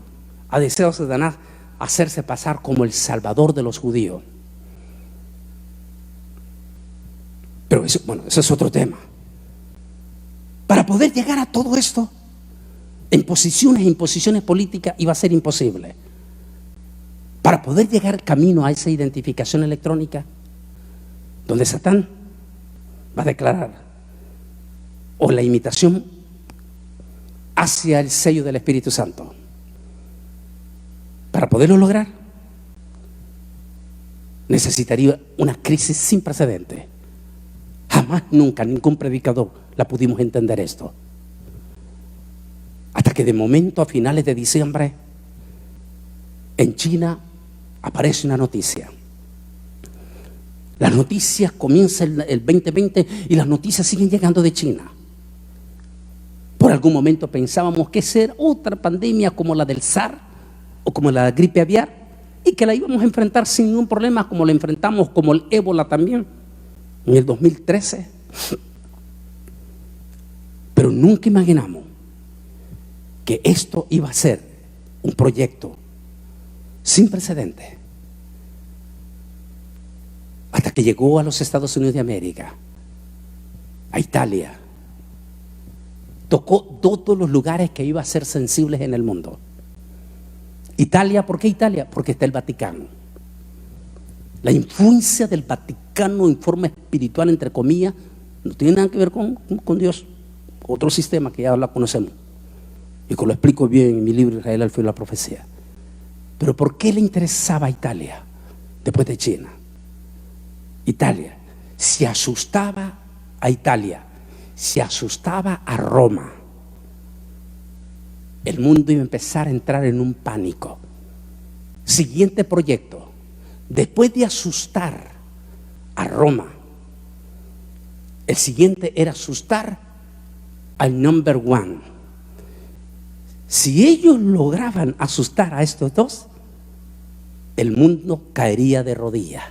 ha deseado Satanás hacerse pasar como el salvador de los judíos. Pero eso es otro tema. Para poder llegar a todo esto, en imposiciones políticas, iba a ser imposible. Para poder llegar camino a esa identificación electrónica, donde Satán va a declarar o la imitación hacia el sello del Espíritu Santo. Para poderlo lograr, necesitaría una crisis sin precedentes. Jamás, nunca, ningún predicador la pudimos entender esto. Hasta que de momento, a finales de diciembre, en China aparece una noticia. Las noticias comienzan el 2020 y las noticias siguen llegando de China. Por algún momento pensábamos que ser otra pandemia como la del SARS o como la gripe aviar, y que la íbamos a enfrentar sin ningún problema, como la enfrentamos, como el ébola también en el 2013. Pero nunca imaginamos que esto iba a ser un proyecto sin precedentes, hasta que llegó a los Estados Unidos de América, a Italia. Tocó todos los lugares que iba a ser sensibles en el mundo. Italia, ¿por qué Italia? Porque está el Vaticano. La influencia del Vaticano en forma espiritual, entre comillas, no tiene nada que ver con Dios. Otro sistema que ya la conocemos y que lo explico bien en mi libro Israel, el filo de la profecía. Pero ¿por qué le interesaba a Italia después de China? Italia se asustaba a Italia, se asustaba a Roma. El mundo iba a empezar a entrar en un pánico. Siguiente proyecto: después de asustar a Roma, El siguiente era asustar al number one. Si ellos lograban asustar a estos dos, el mundo caería de rodillas.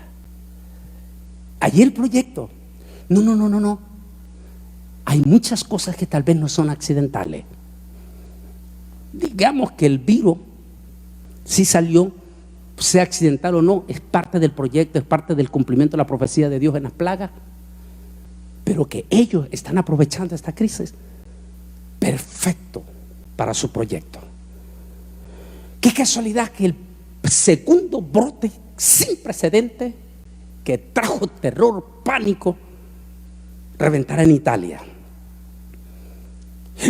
Allí el proyecto. No. Hay muchas cosas que tal vez no son accidentales. Digamos que el virus sí salió, sea accidental o no, es parte del proyecto, es parte del cumplimiento de la profecía de Dios en las plagas. Pero que ellos están aprovechando esta crisis, perfecto para su proyecto. Qué casualidad que el segundo brote sin precedente que trajo terror, pánico, reventara en Italia.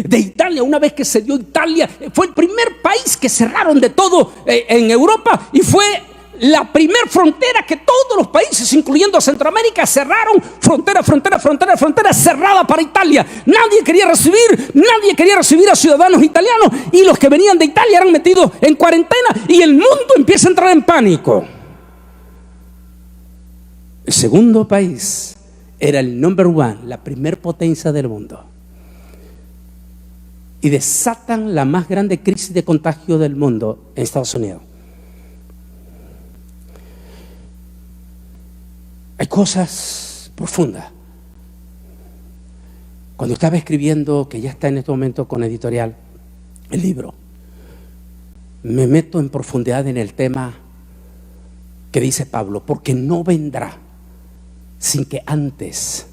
De Italia, una vez que se dio Italia, fue el primer país que cerraron de todo en Europa, y fue la primera frontera que todos los países, incluyendo Centroamérica, cerraron. Frontera cerrada para Italia. Nadie quería recibir a ciudadanos italianos, y los que venían de Italia eran metidos en cuarentena, y el mundo empieza a entrar en pánico. El segundo país era el number one, la primer potencia del mundo, y desatan la más grande crisis de contagio del mundo en Estados Unidos. Hay cosas profundas. Cuando estaba escribiendo, que ya está en este momento con editorial, el libro, me meto en profundidad en el tema que dice Pablo, porque no vendrá sin que antes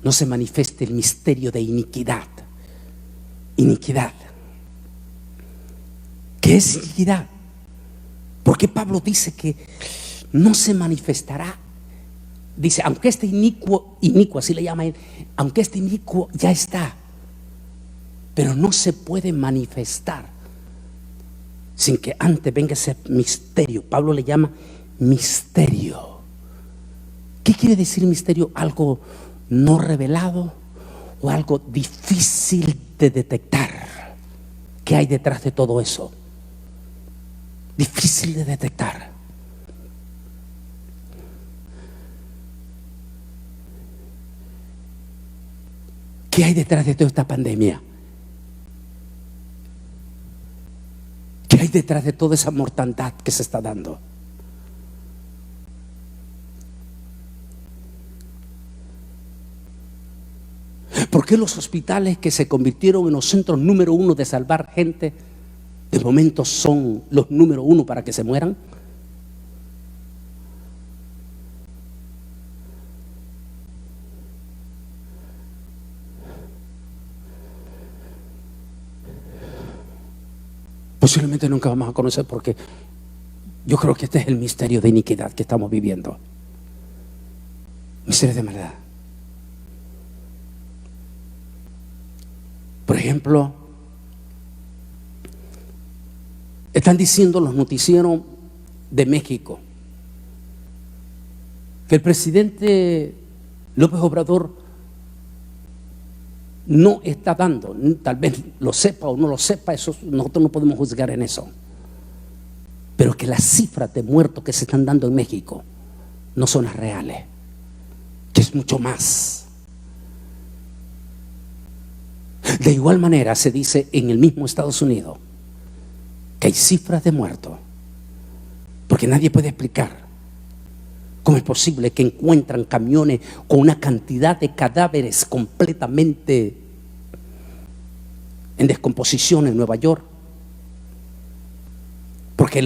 no se manifieste el misterio de iniquidad. Iniquidad. ¿Qué es iniquidad? Porque Pablo dice que no se manifestará. Dice, aunque este inicuo, así le llama él, aunque este inicuo ya está, pero no se puede manifestar sin que antes venga ese misterio. Pablo le llama misterio. ¿Qué quiere decir misterio? Algo no revelado o algo difícil de detectar. ¿Qué hay detrás de todo eso? Difícil de detectar. ¿Qué hay detrás de toda esta pandemia? ¿Qué hay detrás de toda esa mortandad que se está dando? ¿Por qué los hospitales que se convirtieron en los centros número uno de salvar gente, de momento son los número uno para que se mueran? Posiblemente nunca vamos a conocer, porque yo creo que este es el misterio de iniquidad que estamos viviendo. Misterio de maldad. Por ejemplo, están diciendo los noticieros de México que el presidente López Obrador no está dando, tal vez lo sepa o no lo sepa, eso nosotros no podemos juzgar en eso, pero que las cifras de muertos que se están dando en México no son las reales, que es mucho más. De igual manera se dice en el mismo Estados Unidos que hay cifras de muertos, porque nadie puede explicar cómo es posible que encuentran camiones con una cantidad de cadáveres completamente en descomposición en Nueva York. Porque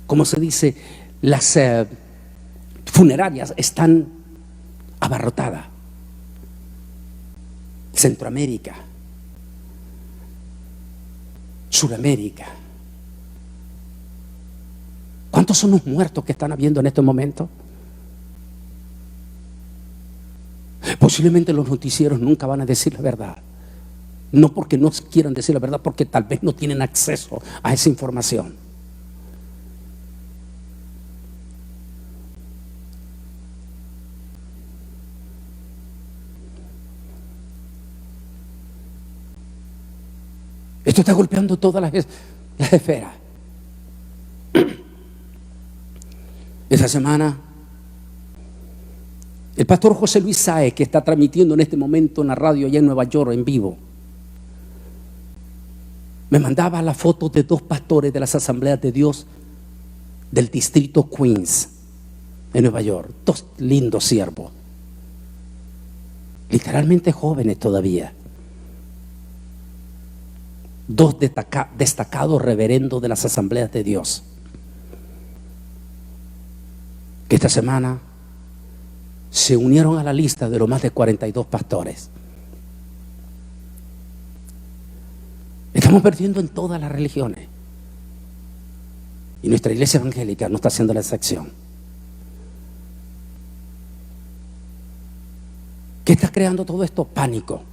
¿cómo se dice? Las funerarias están abarrotadas. Centroamérica, Suramérica. ¿Cuántos son los muertos que están habiendo en estos momentos? Posiblemente los noticieros nunca van a decir la verdad. No porque no quieran decir la verdad, porque tal vez no tienen acceso a esa información. Esto está golpeando todas las esferas. Esa semana El pastor José Luis Sáez, que está transmitiendo en este momento en la radio allá en Nueva York en vivo, me mandaba la foto de 2 pastores de las Asambleas de Dios del distrito Queens en Nueva York. 2 lindos siervos, literalmente jóvenes todavía. 2 destacados reverendos de las Asambleas de Dios, que esta semana se unieron a la lista de los más de 42 pastores. Estamos perdiendo en todas las religiones, y nuestra iglesia evangélica no está haciendo la excepción. ¿Qué está creando todo esto? Pánico,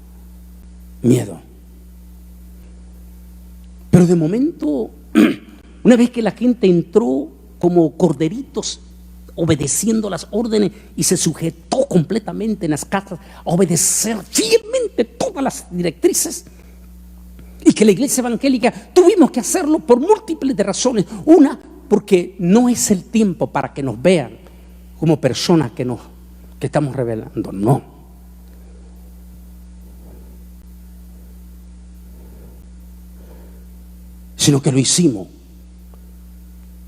miedo. Pero de momento, una vez que la gente entró como corderitos obedeciendo las órdenes y se sujetó completamente en las casas a obedecer fielmente todas las directrices, y que la iglesia evangélica tuvimos que hacerlo por múltiples de razones. Una, porque no es el tiempo para que nos vean como personas que estamos revelando, no. Sino que lo hicimos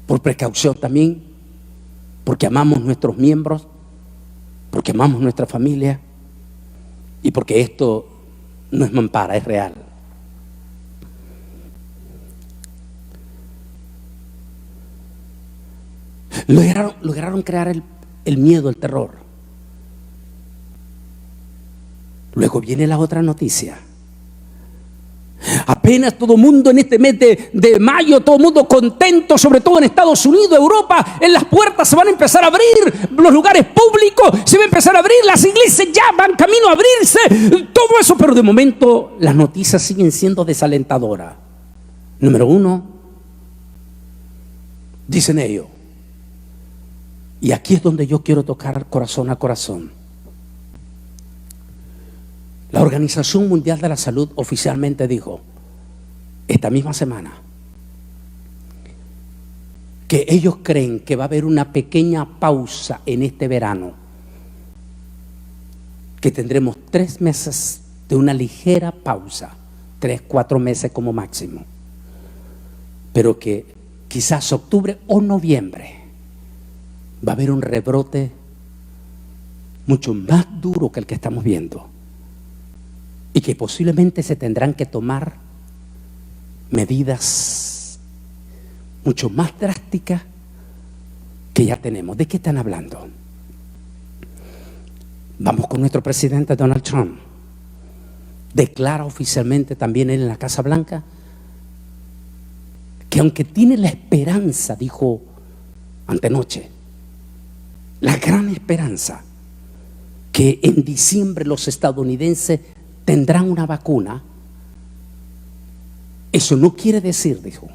por precaución también, porque amamos nuestros miembros, porque amamos nuestra familia, y porque esto no es mampara, es real. Lograron crear el miedo, el terror. Luego viene la otra noticia. Apenas todo el mundo en este mes de mayo, todo el mundo contento, sobre todo en Estados Unidos, Europa, en las puertas se van a empezar a abrir, los lugares públicos se van a empezar a abrir, las iglesias ya van camino a abrirse, todo eso, pero de momento las noticias siguen siendo desalentadoras. Número 1, dicen ellos, y aquí es donde yo quiero tocar corazón a corazón. La Organización Mundial de la Salud oficialmente dijo esta misma semana que ellos creen que va a haber una pequeña pausa en este verano, que tendremos 3 meses de una ligera pausa, 3-4 meses como máximo, pero que quizás octubre o noviembre va a haber un rebrote mucho más duro que el que estamos viendo, y que posiblemente se tendrán que tomar medidas mucho más drásticas que ya tenemos. ¿De qué están hablando? Vamos con nuestro presidente Donald Trump. Declara oficialmente también él en la Casa Blanca que aunque tiene la esperanza, dijo antenoche, la gran esperanza que en diciembre los estadounidenses tendrán una vacuna, eso no quiere decir, dijo,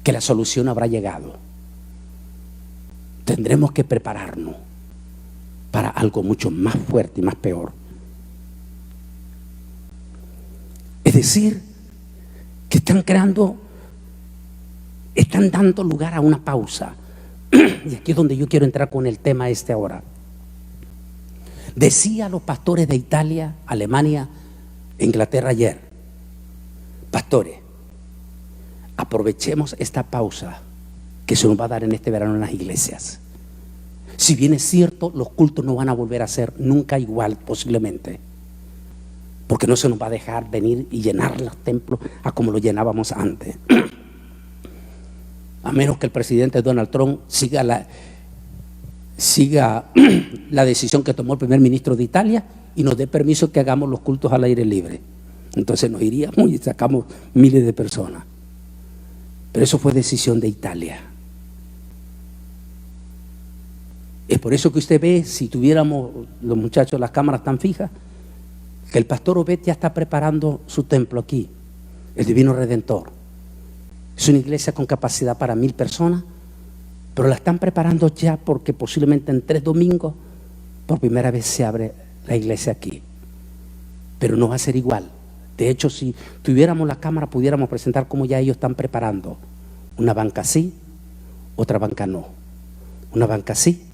que la solución habrá llegado. Tendremos que prepararnos para algo mucho más fuerte y más peor. Es decir, que están dando lugar a una pausa. Y aquí es donde yo quiero entrar con el tema ahora. Decía a los pastores de Italia, Alemania, Inglaterra ayer: pastores, aprovechemos esta pausa que se nos va a dar en este verano en las iglesias. Si bien es cierto, los cultos no van a volver a ser nunca igual posiblemente, porque no se nos va a dejar venir y llenar los templos a como lo llenábamos antes. A menos que el presidente Donald Trump siga la decisión que tomó el primer ministro de Italia y nos dé permiso que hagamos los cultos al aire libre. Entonces nos iríamos y sacamos miles de personas. Pero eso fue decisión de Italia. Es por eso que usted ve, si tuviéramos los muchachos las cámaras tan fijas, que el pastor Obed ya está preparando su templo aquí, el Divino Redentor. Es una iglesia con capacidad para 1000 personas, pero la están preparando ya porque posiblemente en 3 domingos por primera vez se abre la iglesia aquí. Pero no va a ser igual. De hecho, si tuviéramos la cámara, pudiéramos presentar cómo ya ellos están preparando. Una banca sí, otra banca no. Una banca sí,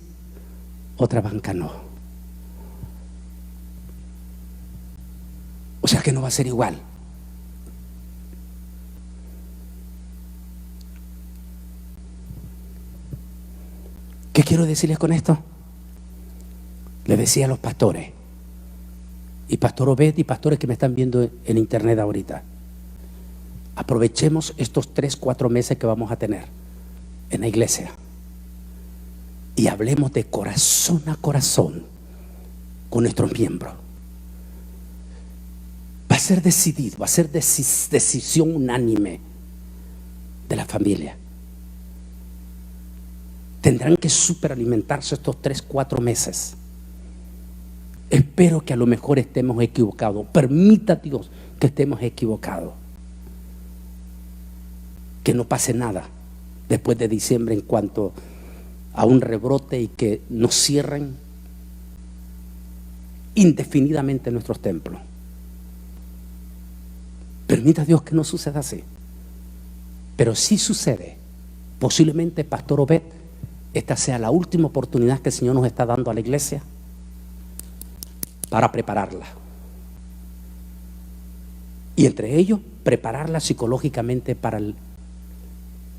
otra banca no. O sea que no va a ser igual. ¿Qué quiero decirles con esto? Les decía a los pastores, y Pastor Obed y pastores que me están viendo en internet ahorita, aprovechemos estos 3-4 meses que vamos a tener en la iglesia y hablemos de corazón a corazón con nuestros miembros. Va a ser decidido, va a ser decisión unánime de la familia. Tendrán que superalimentarse estos 3-4 meses. Espero que a lo mejor estemos equivocados. Permita Dios que estemos equivocados. Que no pase nada después de diciembre en cuanto a un rebrote y que nos cierren indefinidamente nuestros templos. Permita Dios que no suceda así. Pero si sucede, posiblemente, Pastor Obed, esta sea la última oportunidad que el Señor nos está dando a la iglesia para prepararla. Y entre ellos, prepararla psicológicamente para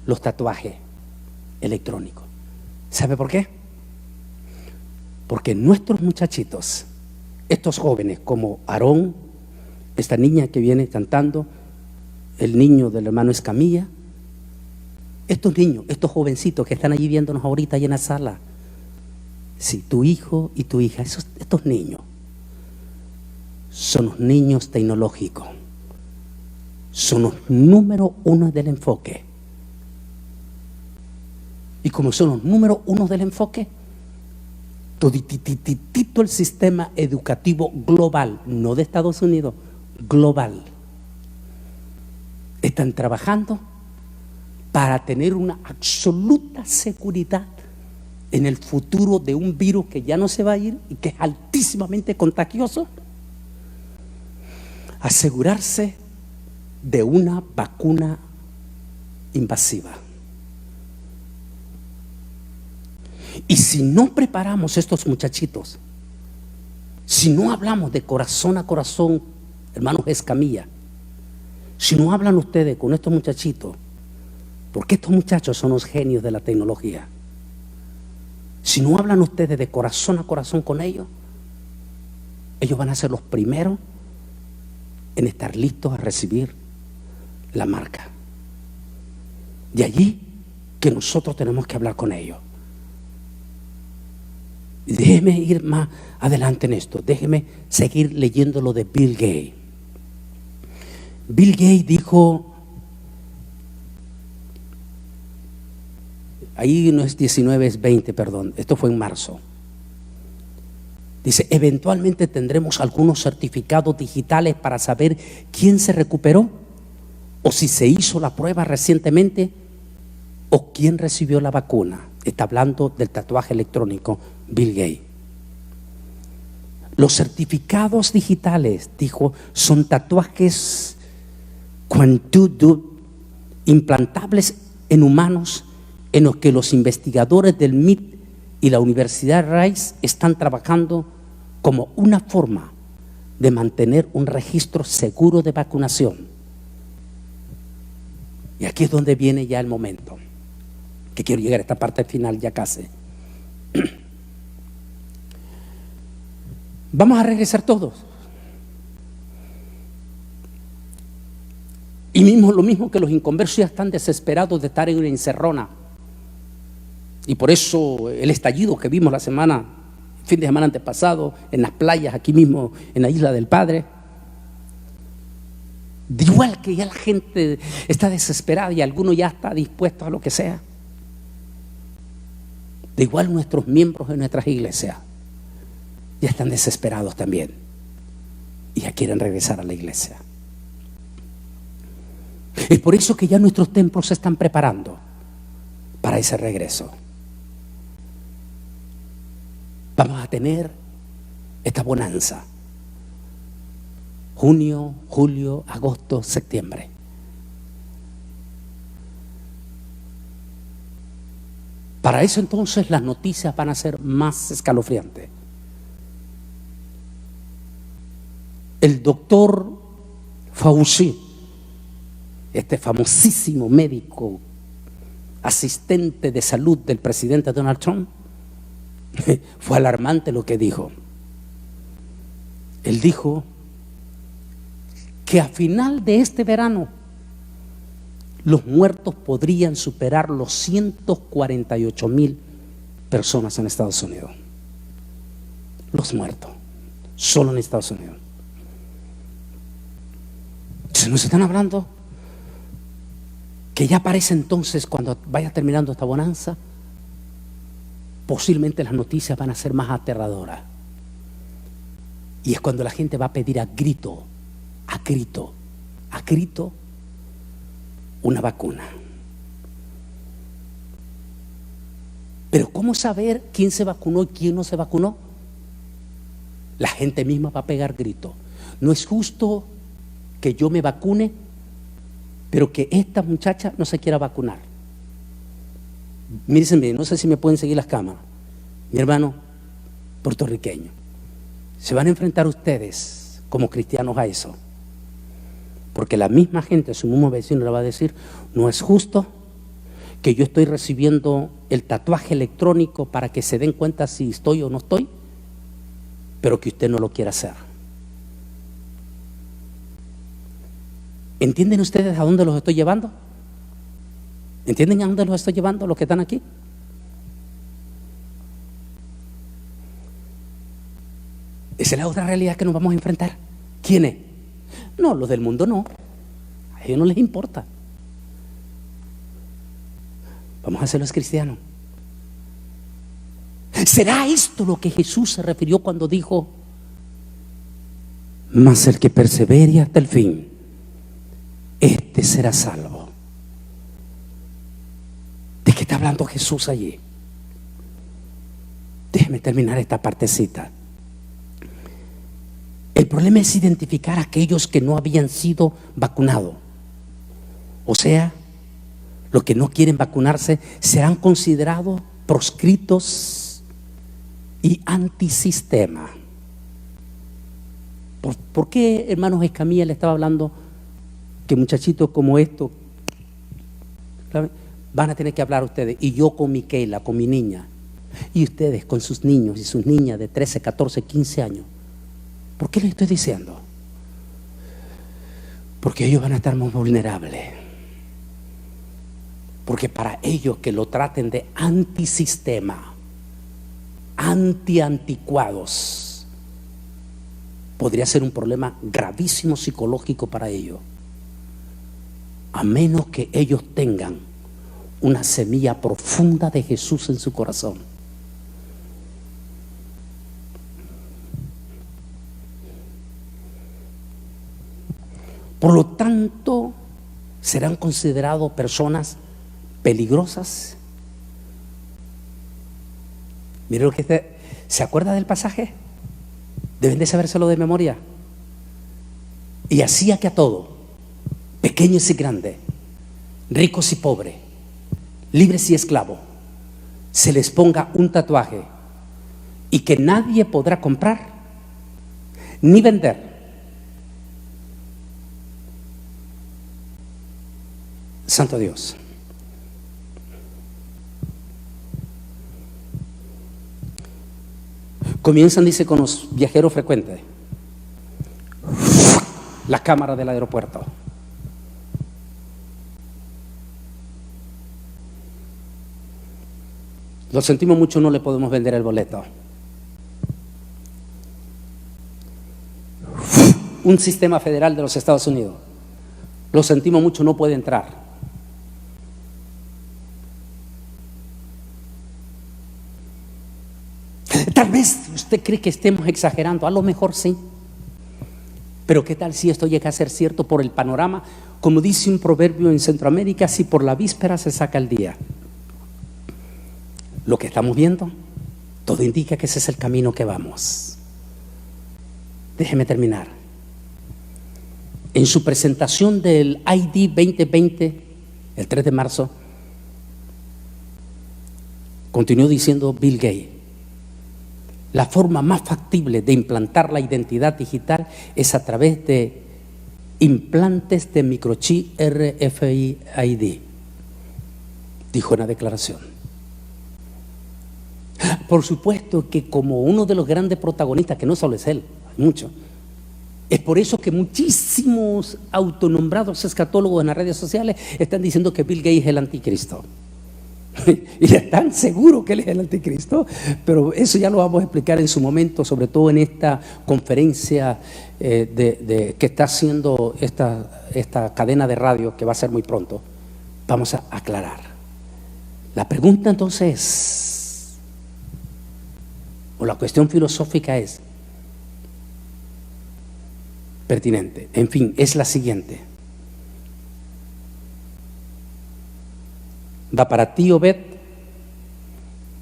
los tatuajes electrónicos. ¿Sabe por qué? Porque nuestros muchachitos, estos jóvenes como Aarón, esta niña que viene cantando, el niño del hermano Escamilla, estos niños, estos jovencitos que están allí viéndonos ahorita allí en la sala, sí, tu hijo y tu hija, estos niños son los niños tecnológicos, son los número uno del enfoque. Y como son los número uno del enfoque, todititito el sistema educativo global, no de Estados Unidos, global, están trabajando para tener una absoluta seguridad en el futuro de un virus que ya no se va a ir y que es altísimamente contagioso. Asegurarse de una vacuna invasiva. Y si no preparamos estos muchachitos, si no hablamos de corazón a corazón, hermanos Escamilla, si no hablan ustedes con estos muchachitos, porque estos muchachos son los genios de la tecnología, si no hablan ustedes de corazón a corazón con ellos, ellos van a ser los primeros en estar listos a recibir la marca. De allí que nosotros tenemos que hablar con ellos. Déjeme ir más adelante en esto. Déjeme seguir leyendo lo de Bill Gates. Bill Gates dijo, ahí no es 19, es 20, perdón, esto fue en marzo. Dice, eventualmente tendremos algunos certificados digitales para saber quién se recuperó o si se hizo la prueba recientemente o quién recibió la vacuna. Está hablando del tatuaje electrónico Bill Gates. Los certificados digitales, dijo, son tatuajes implantables en humanos en los que los investigadores del MIT y la Universidad Rice están trabajando como una forma de mantener un registro seguro de vacunación. Y aquí es donde viene ya el momento, que quiero llegar a esta parte final ya casi. Vamos a regresar todos. Y lo mismo que los inconversos ya están desesperados de estar en una encerrona. Y por eso el estallido que vimos fin de semana antepasado, en las playas, aquí mismo, en la Isla del Padre. De igual que ya la gente está desesperada y alguno ya está dispuesto a lo que sea. De igual nuestros miembros de nuestras iglesias ya están desesperados también y ya quieren regresar a la iglesia. Es por eso que ya nuestros templos se están preparando para ese regreso. Vamos a tener esta bonanza. Junio, julio, agosto, septiembre. Para eso entonces las noticias van a ser más escalofriantes. el doctor Fauci, este famosísimo médico, asistente de salud del presidente Donald Trump, fue alarmante lo que dijo. Él dijo que a final de este verano los muertos podrían superar los 148,000 personas en Estados Unidos. Los muertos, solo en Estados Unidos. Se nos están hablando que ya parece entonces, cuando vaya terminando esta bonanza, posiblemente las noticias van a ser más aterradoras. Y es cuando la gente va a pedir a grito, una vacuna. Pero ¿cómo saber quién se vacunó y quién no se vacunó? La gente misma va a pegar grito. No es justo que yo me vacune, pero que esta muchacha no se quiera vacunar. Mírenme, no sé si me pueden seguir las cámaras. Mi hermano puertorriqueño, se van a enfrentar ustedes como cristianos a eso. Porque la misma gente, su mismo vecino, le va a decir: no es justo que yo estoy recibiendo el tatuaje electrónico para que se den cuenta si estoy o no estoy, pero que usted no lo quiera hacer. ¿Entienden ustedes a dónde los estoy llevando? ¿Entienden a dónde los estoy llevando los que están aquí? Esa es la otra realidad que nos vamos a enfrentar. ¿Quién es? No, los del mundo no. A ellos no les importa. Vamos a ser los cristianos. ¿Será esto lo que Jesús se refirió cuando dijo: mas el que persevere hasta el fin, este será salvo? ¿De qué está hablando Jesús allí? Déjeme terminar esta partecita. El problema es identificar a aquellos que no habían sido vacunados. O sea, los que no quieren vacunarse serán considerados proscritos y antisistema. ¿Por qué, hermanos, Escamilla le estaba hablando que muchachitos como estos van a tener que hablar ustedes? Y yo con Miquela, con mi niña, y ustedes con sus niños y sus niñas de 13, 14, 15 años. ¿Por qué les estoy diciendo? Porque ellos van a estar más vulnerables. Porque para ellos, que lo traten de antisistema, anticuados, podría ser un problema gravísimo psicológico para ellos, a menos que ellos tengan una semilla profunda de Jesús en su corazón. Por lo tanto, serán considerados personas peligrosas. Miren lo que ¿se acuerda del pasaje? Deben de sabérselo de memoria. Y hacía que a todo, pequeños y grandes, ricos y pobres, libres y esclavos, se les ponga un tatuaje, y que nadie podrá comprar ni vender. Santo Dios. Comienzan, dice, con los viajeros frecuentes. La cámara del aeropuerto. Lo sentimos mucho, no le podemos vender el boleto. Un sistema federal de los Estados Unidos. Lo sentimos mucho, no puede entrar. Tal vez usted cree que estemos exagerando, a lo mejor sí. Pero ¿qué tal si esto llega a ser cierto por el panorama? Como dice un proverbio en Centroamérica, si por la víspera se saca el día. Lo que estamos viendo, todo indica que ese es el camino que vamos. Déjeme terminar. En su presentación del ID 2020, el 3 de marzo, continuó diciendo Bill Gates: la forma más factible de implantar la identidad digital es a través de implantes de microchip RFID, dijo en la declaración. Por supuesto que como uno de los grandes protagonistas, que no solo es él, hay muchos, es por eso que muchísimos autonombrados escatólogos en las redes sociales están diciendo que Bill Gates es el anticristo. Y están seguros que él es el anticristo, pero eso ya lo vamos a explicar en su momento, sobre todo en esta conferencia que está haciendo esta cadena de radio, que va a ser muy pronto. Vamos a aclarar. La pregunta entonces, o la cuestión filosófica es pertinente, en fin, es la siguiente. Va para ti, Obed,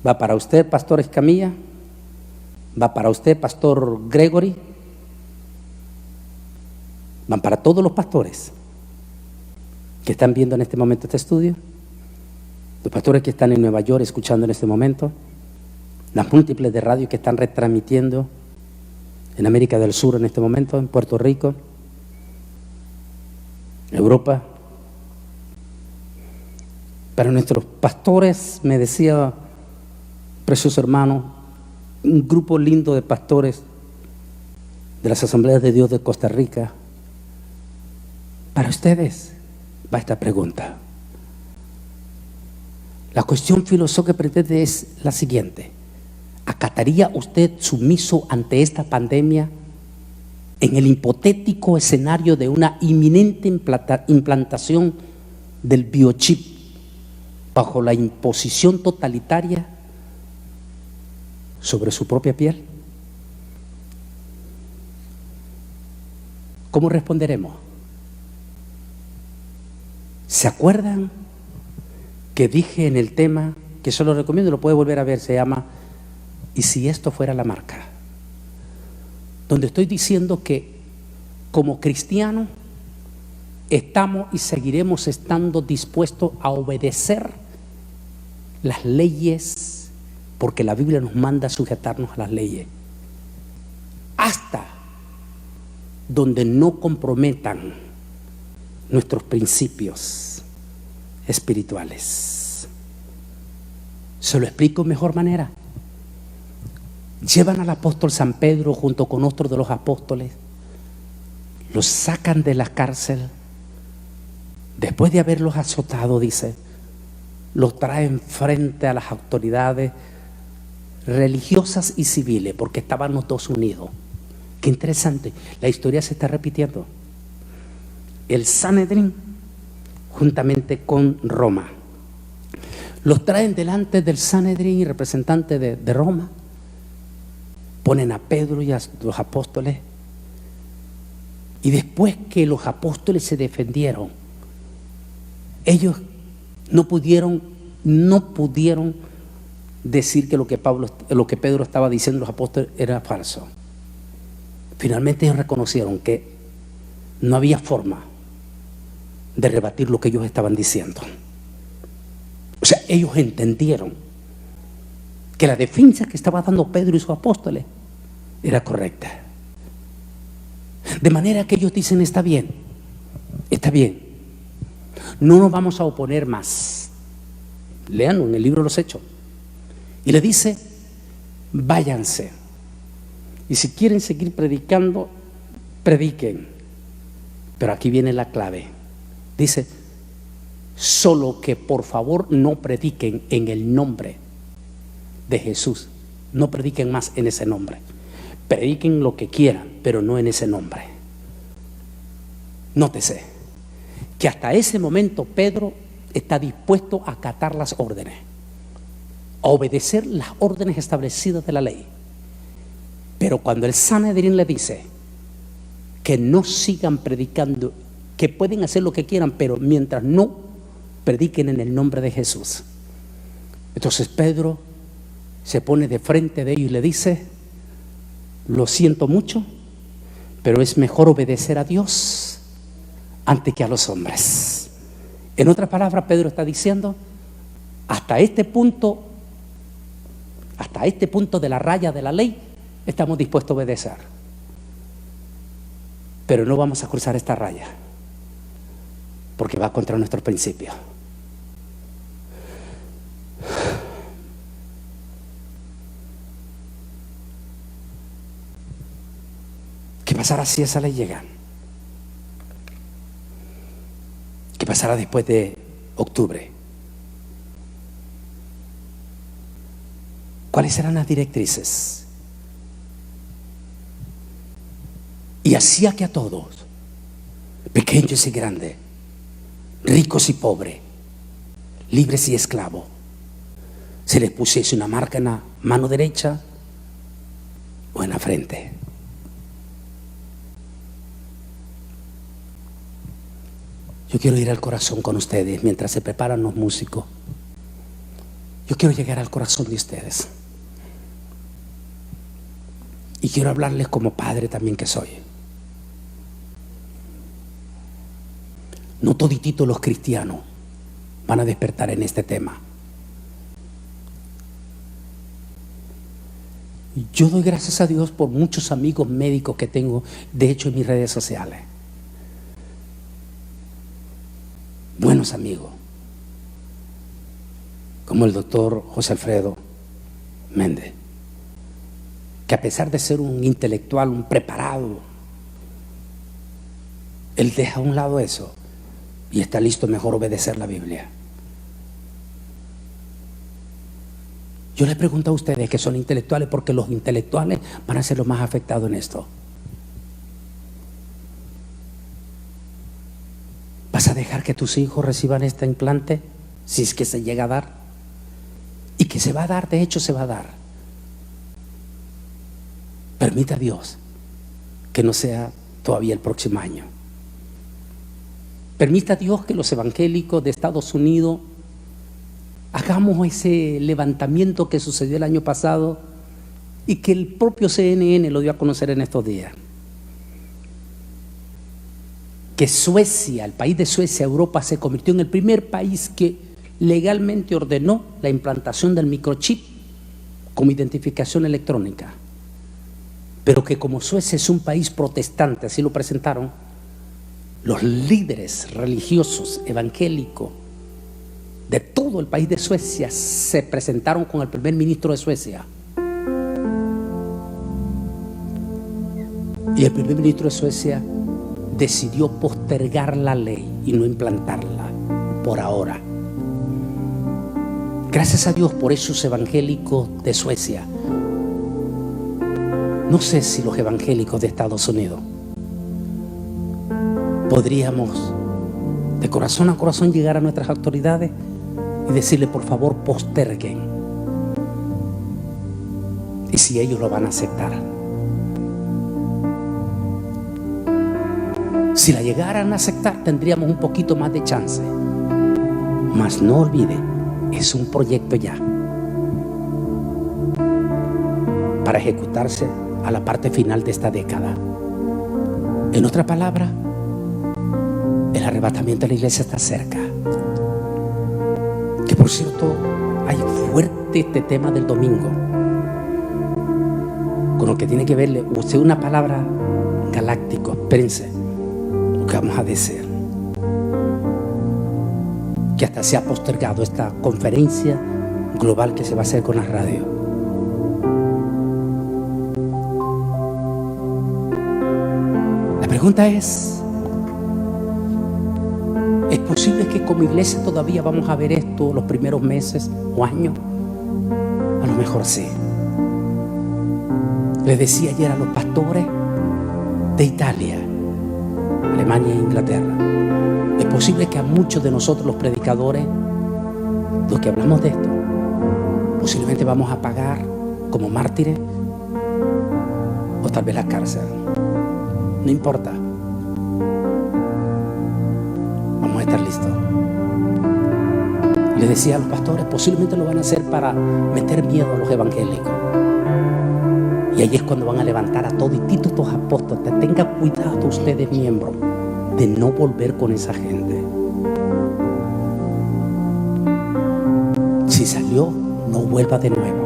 va para usted, Pastor Escamilla, va para usted, Pastor Gregory, van para todos los pastores que están viendo en este momento este estudio, los pastores que están en Nueva York escuchando en este momento, las múltiples de radio que están retransmitiendo en América del Sur en este momento, en Puerto Rico, Europa. Para nuestros pastores, me decía, precioso hermano, un grupo lindo de pastores de las Asambleas de Dios de Costa Rica, para ustedes va esta pregunta. La cuestión filosófica que pretende es la siguiente: ¿acataría usted sumiso ante esta pandemia en el hipotético escenario de una inminente implantación del biochip bajo la imposición totalitaria sobre su propia piel? ¿Cómo responderemos? ¿Se acuerdan que dije en el tema, que se lo recomiendo, lo puede volver a ver, se llama ¿Y si esto fuera la marca? Donde estoy diciendo que como cristianos estamos y seguiremos estando dispuestos a obedecer las leyes, porque la Biblia nos manda a sujetarnos a las leyes, hasta donde no comprometan nuestros principios espirituales. ¿Se lo explico de mejor manera? Llevan al apóstol San Pedro junto con otros de los apóstoles, los sacan de la cárcel, después de haberlos azotado, dice, los traen frente a las autoridades religiosas y civiles, porque estaban los dos unidos. Qué interesante, la historia se está repitiendo. El Sanedrín juntamente con Roma los traen delante del Sanedrín y representante de Roma, ponen a Pedro y a los apóstoles, y después que los apóstoles se defendieron, ellos no pudieron decir que lo que Pedro estaba diciendo los apóstoles era falso. Finalmente ellos reconocieron que no había forma de rebatir lo que ellos estaban diciendo. O sea, ellos entendieron que la defensa que estaba dando Pedro y sus apóstoles era correcta. De manera que ellos dicen, está bien, no nos vamos a oponer más. Leanlo en el libro de los Hechos. Y le dice, váyanse. Y si quieren seguir predicando, prediquen. Pero aquí viene la clave. Dice, solo que por favor no prediquen en el nombre de Jesús. No prediquen más en ese nombre. Prediquen lo que quieran, pero no en ese nombre. Nótese que hasta ese momento Pedro está dispuesto a acatar las órdenes, a obedecer las órdenes establecidas de la ley. Pero cuando el Sanedrín le dice que no sigan predicando, que pueden hacer lo que quieran, pero mientras no prediquen en el nombre de Jesús, entonces Pedro se pone de frente de ellos y le dice, lo siento mucho, pero es mejor obedecer a Dios antes que a los hombres. En otras palabras, Pedro está diciendo, hasta este punto hasta este punto de la raya de la ley, estamos dispuestos a obedecer. Pero no vamos a cruzar esta raya, porque va contra nuestros principios. ¿Qué pasará si esa ley llega? ¿Qué pasará después de octubre? ¿Cuáles serán las directrices? Y hacía que a todos, pequeños y grandes, ricos y pobres, libres y esclavos, se les pusiese una marca en la mano derecha o en la frente. Yo quiero ir al corazón con ustedes mientras se preparan los músicos. Yo quiero llegar al corazón de ustedes. Y quiero hablarles como padre también que soy. No todititos los cristianos van a despertar en este tema. Yo doy gracias a Dios por muchos amigos médicos que tengo, de hecho, en mis redes sociales. Buenos amigos, como el doctor José Alfredo Méndez, que a pesar de ser un intelectual, un preparado, él deja a un lado eso y está listo mejor obedecer la Biblia. Yo les pregunto a ustedes que son intelectuales, porque los intelectuales van a ser los más afectados en esto. ¿Vas a dejar que tus hijos reciban este implante? Si es que se llega a dar. Y que se va a dar, de hecho se va a dar. Permita a Dios que no sea todavía el próximo año. Permita a Dios que los evangélicos de Estados Unidos hagamos ese levantamiento que sucedió el año pasado y que el propio CNN lo dio a conocer en estos días. Que Suecia, el país de Suecia, Europa, se convirtió en el primer país que legalmente ordenó la implantación del microchip como identificación electrónica. Pero que como Suecia es un país protestante, así lo presentaron, los líderes religiosos evangélicos de todo el país de Suecia se presentaron con el primer ministro de Suecia. Y el primer ministro de Suecia decidió postergar la ley y no implantarla por ahora. Gracias a Dios por esos evangélicos de Suecia. No sé si los evangélicos de Estados Unidos podríamos de corazón a corazón llegar a nuestras autoridades y decirle, por favor, posterguen. Y si ellos lo van a aceptar. Si la llegaran a aceptar, tendríamos un poquito más de chance. Mas no olvide, es un proyecto ya para ejecutarse a la parte final de esta década. En otra palabra, el arrebatamiento de la iglesia está cerca. Que por cierto, hay fuerte este tema del domingo, con lo que tiene que verle. Usé una palabra galáctico, espérense lo que vamos a decir. Que hasta se ha postergado esta conferencia global que se va a hacer con la radio. La pregunta es posible que como iglesia todavía vamos a ver esto los primeros meses o años? A lo mejor sí. Les decía ayer a los pastores de Italia, Alemania e Inglaterra, es posible que a muchos de nosotros los predicadores, los que hablamos de esto, posiblemente vamos a pagar como mártires o tal vez la cárcel. No importa. Vamos a estar listos. Les decía a los pastores, posiblemente lo van a hacer para meter miedo a los evangélicos. Y ahí es cuando van a levantar a todititos estos apóstoles. Tengan cuidado ustedes, miembros, de no volver con esa gente. Si salió, no vuelva de nuevo.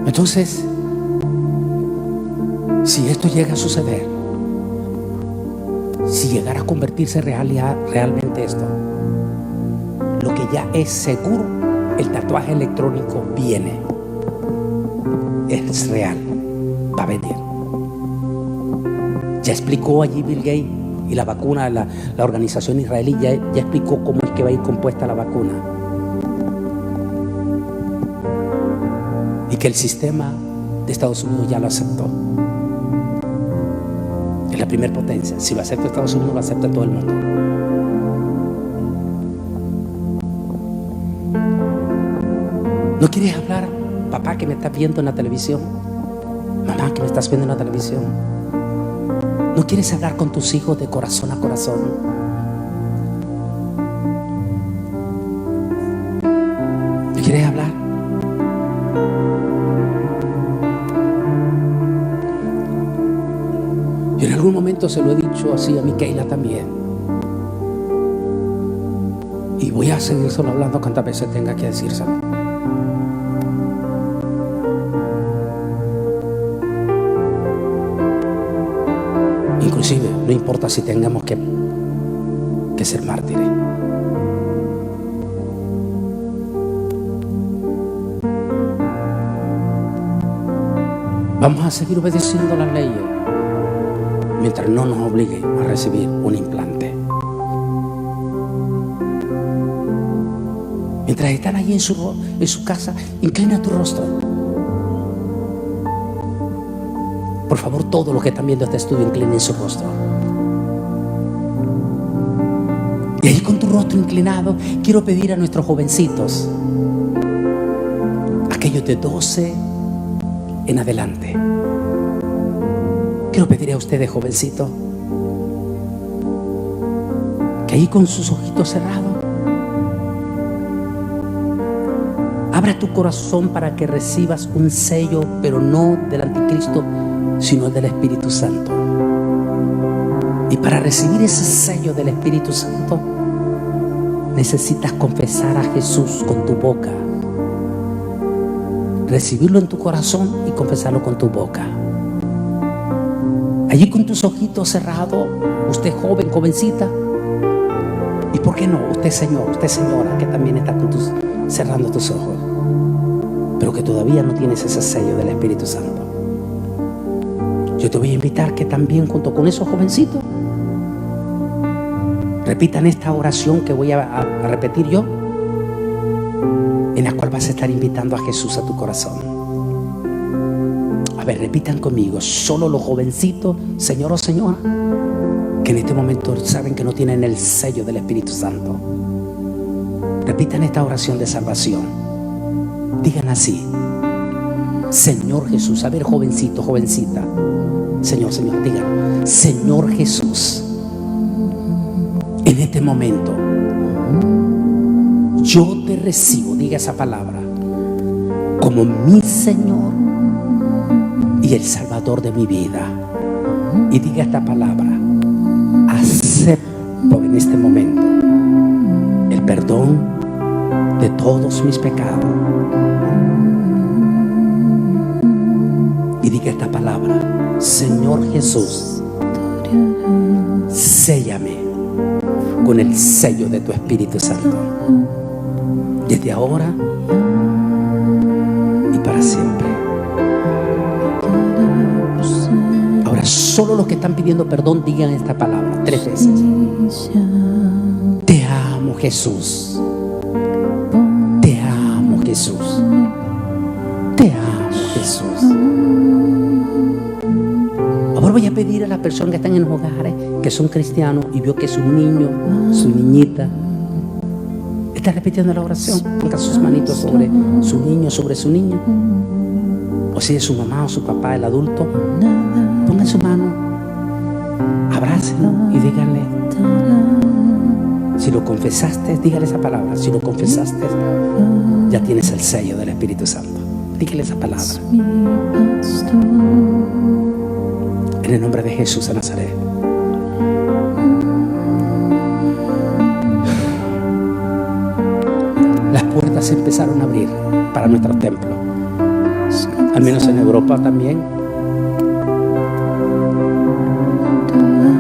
Entonces, si esto llega a suceder, si llegara a convertirse realmente esto, lo que ya es seguro, el tatuaje electrónico viene, es real, va a venir. Ya explicó allí Bill Gates y la vacuna, la organización israelí ya explicó cómo es que va a ir compuesta la vacuna. Y que el sistema de Estados Unidos ya lo aceptó. Es la primera potencia. Si lo acepta Estados Unidos, lo acepta todo el mundo. ¿No quieres hablar, papá, que me estás viendo en la televisión? Mamá, que me estás viendo en la televisión. ¿No quieres hablar con tus hijos de corazón a corazón? ¿No quieres hablar? Yo en algún momento se lo he dicho así a Micaela también. Y voy a seguir solo hablando cuantas veces tenga que decírselo. Inclusive, no importa si tengamos que ser mártires. Vamos a seguir obedeciendo las leyes mientras no nos obligue a recibir un implante. Mientras están allí en su casa, inclina tu rostro. Por favor, todos los que están viendo este estudio, inclinen su rostro. Y ahí con tu rostro inclinado, quiero pedir a nuestros jovencitos, aquellos de 12 en adelante. Quiero pedir a ustedes, jovencitos, que ahí con sus ojitos cerrados, abra tu corazón para que recibas un sello, pero no del anticristo, sino del Espíritu Santo. Y para recibir ese sello del Espíritu Santo, necesitas confesar a Jesús con tu boca, recibirlo en tu corazón y confesarlo con tu boca. Allí con tus ojitos cerrados, usted joven, jovencita, y por qué no, usted señor, usted señora, que también está cerrando tus ojos, pero que todavía no tienes ese sello del Espíritu Santo. Yo te voy a invitar que también junto con esos jovencitos repitan esta oración que voy a repetir yo, en la cual vas a estar invitando a Jesús a tu corazón. A ver, repitan conmigo, solo los jovencitos, señor o señora, que en este momento saben que no tienen el sello del Espíritu Santo. Repitan esta oración de salvación. Digan así: Señor Jesús. A ver, jovencito, jovencita, Señor, Señor, digan: Señor Jesús, en este momento yo te recibo, diga esa palabra, como mi Señor y el Salvador de mi vida. Y diga esta palabra: acepto en este momento el perdón de todos mis pecados. Y diga esta palabra: Señor Jesús, séllame con el sello de tu Espíritu Santo, desde ahora y para siempre. Ahora, solo los que están pidiendo perdón digan esta palabra 3 veces: te amo, Jesús. Te amo, Jesús. Te amo, Jesús. Ahora voy a pedir a las personas que están en los hogares, que son cristianos, y veo que su niño, su niñita está repitiendo la oración. Ponga sus manitos sobre su niño, sobre su niña. O si es su mamá o su papá, el adulto, ponga su mano, abrácelo y díganle: si lo confesaste, dígale esa palabra. Si lo confesaste, ya tienes el sello del Espíritu Santo. Dígale esa palabra. En el nombre de Jesús de Nazaret. Las puertas se empezaron a abrir para nuestro templo. al menos en Europa también,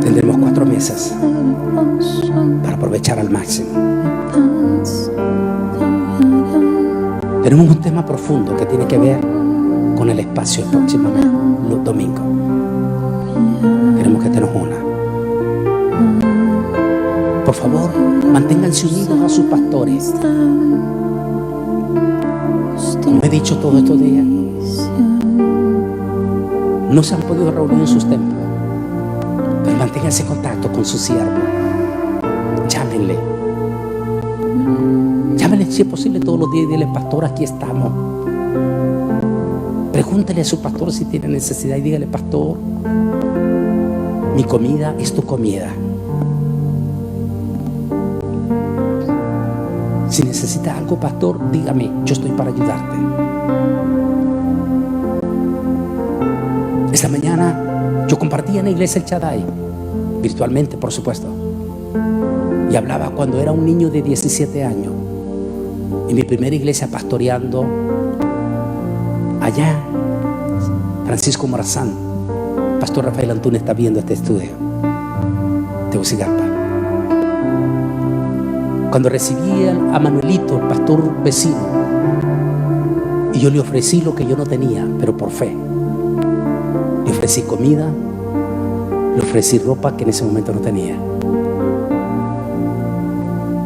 tendremos 4 meses para aprovechar al máximo. Tenemos un tema profundo que tiene que ver con el espacio el próximo mes, los domingos. Queremos que te nos una. Por favor, manténganse unidos a sus pastores. Como he dicho todos estos días, no se han podido reunir en sus templos, pero manténganse en contacto con su siervo. Llámenle. Llámenle si es posible todos los días y dile: pastor, aquí estamos. Pregúntele a su pastor si tiene necesidad y dígale: pastor, mi comida es tu comida. Si necesita algo, pastor, dígame, yo estoy para ayudarte. Esta mañana yo compartía en la iglesia El Shaddai, virtualmente por supuesto, y hablaba cuando era un niño de 17 años, en mi primera iglesia pastoreando allá, Francisco Morazán. Pastor Rafael Antunes está viendo este estudio, Tegucigalpa. Cuando recibí a Manuelito, el pastor vecino, y yo le ofrecí lo que yo no tenía, pero por fe. Le ofrecí comida, le ofrecí ropa que en ese momento no tenía.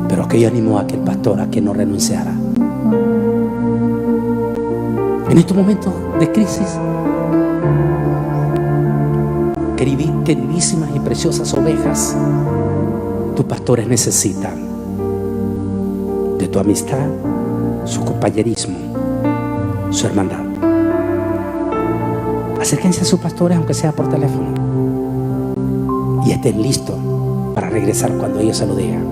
Pero aquello animó a aquel pastor a que no renunciara. En estos momentos de crisis, queridísimas y preciosas ovejas, tus pastores necesitan de tu amistad, su compañerismo, su hermandad. Acérquense a sus pastores, aunque sea por teléfono, y estén listos para regresar cuando ellos se lo digan.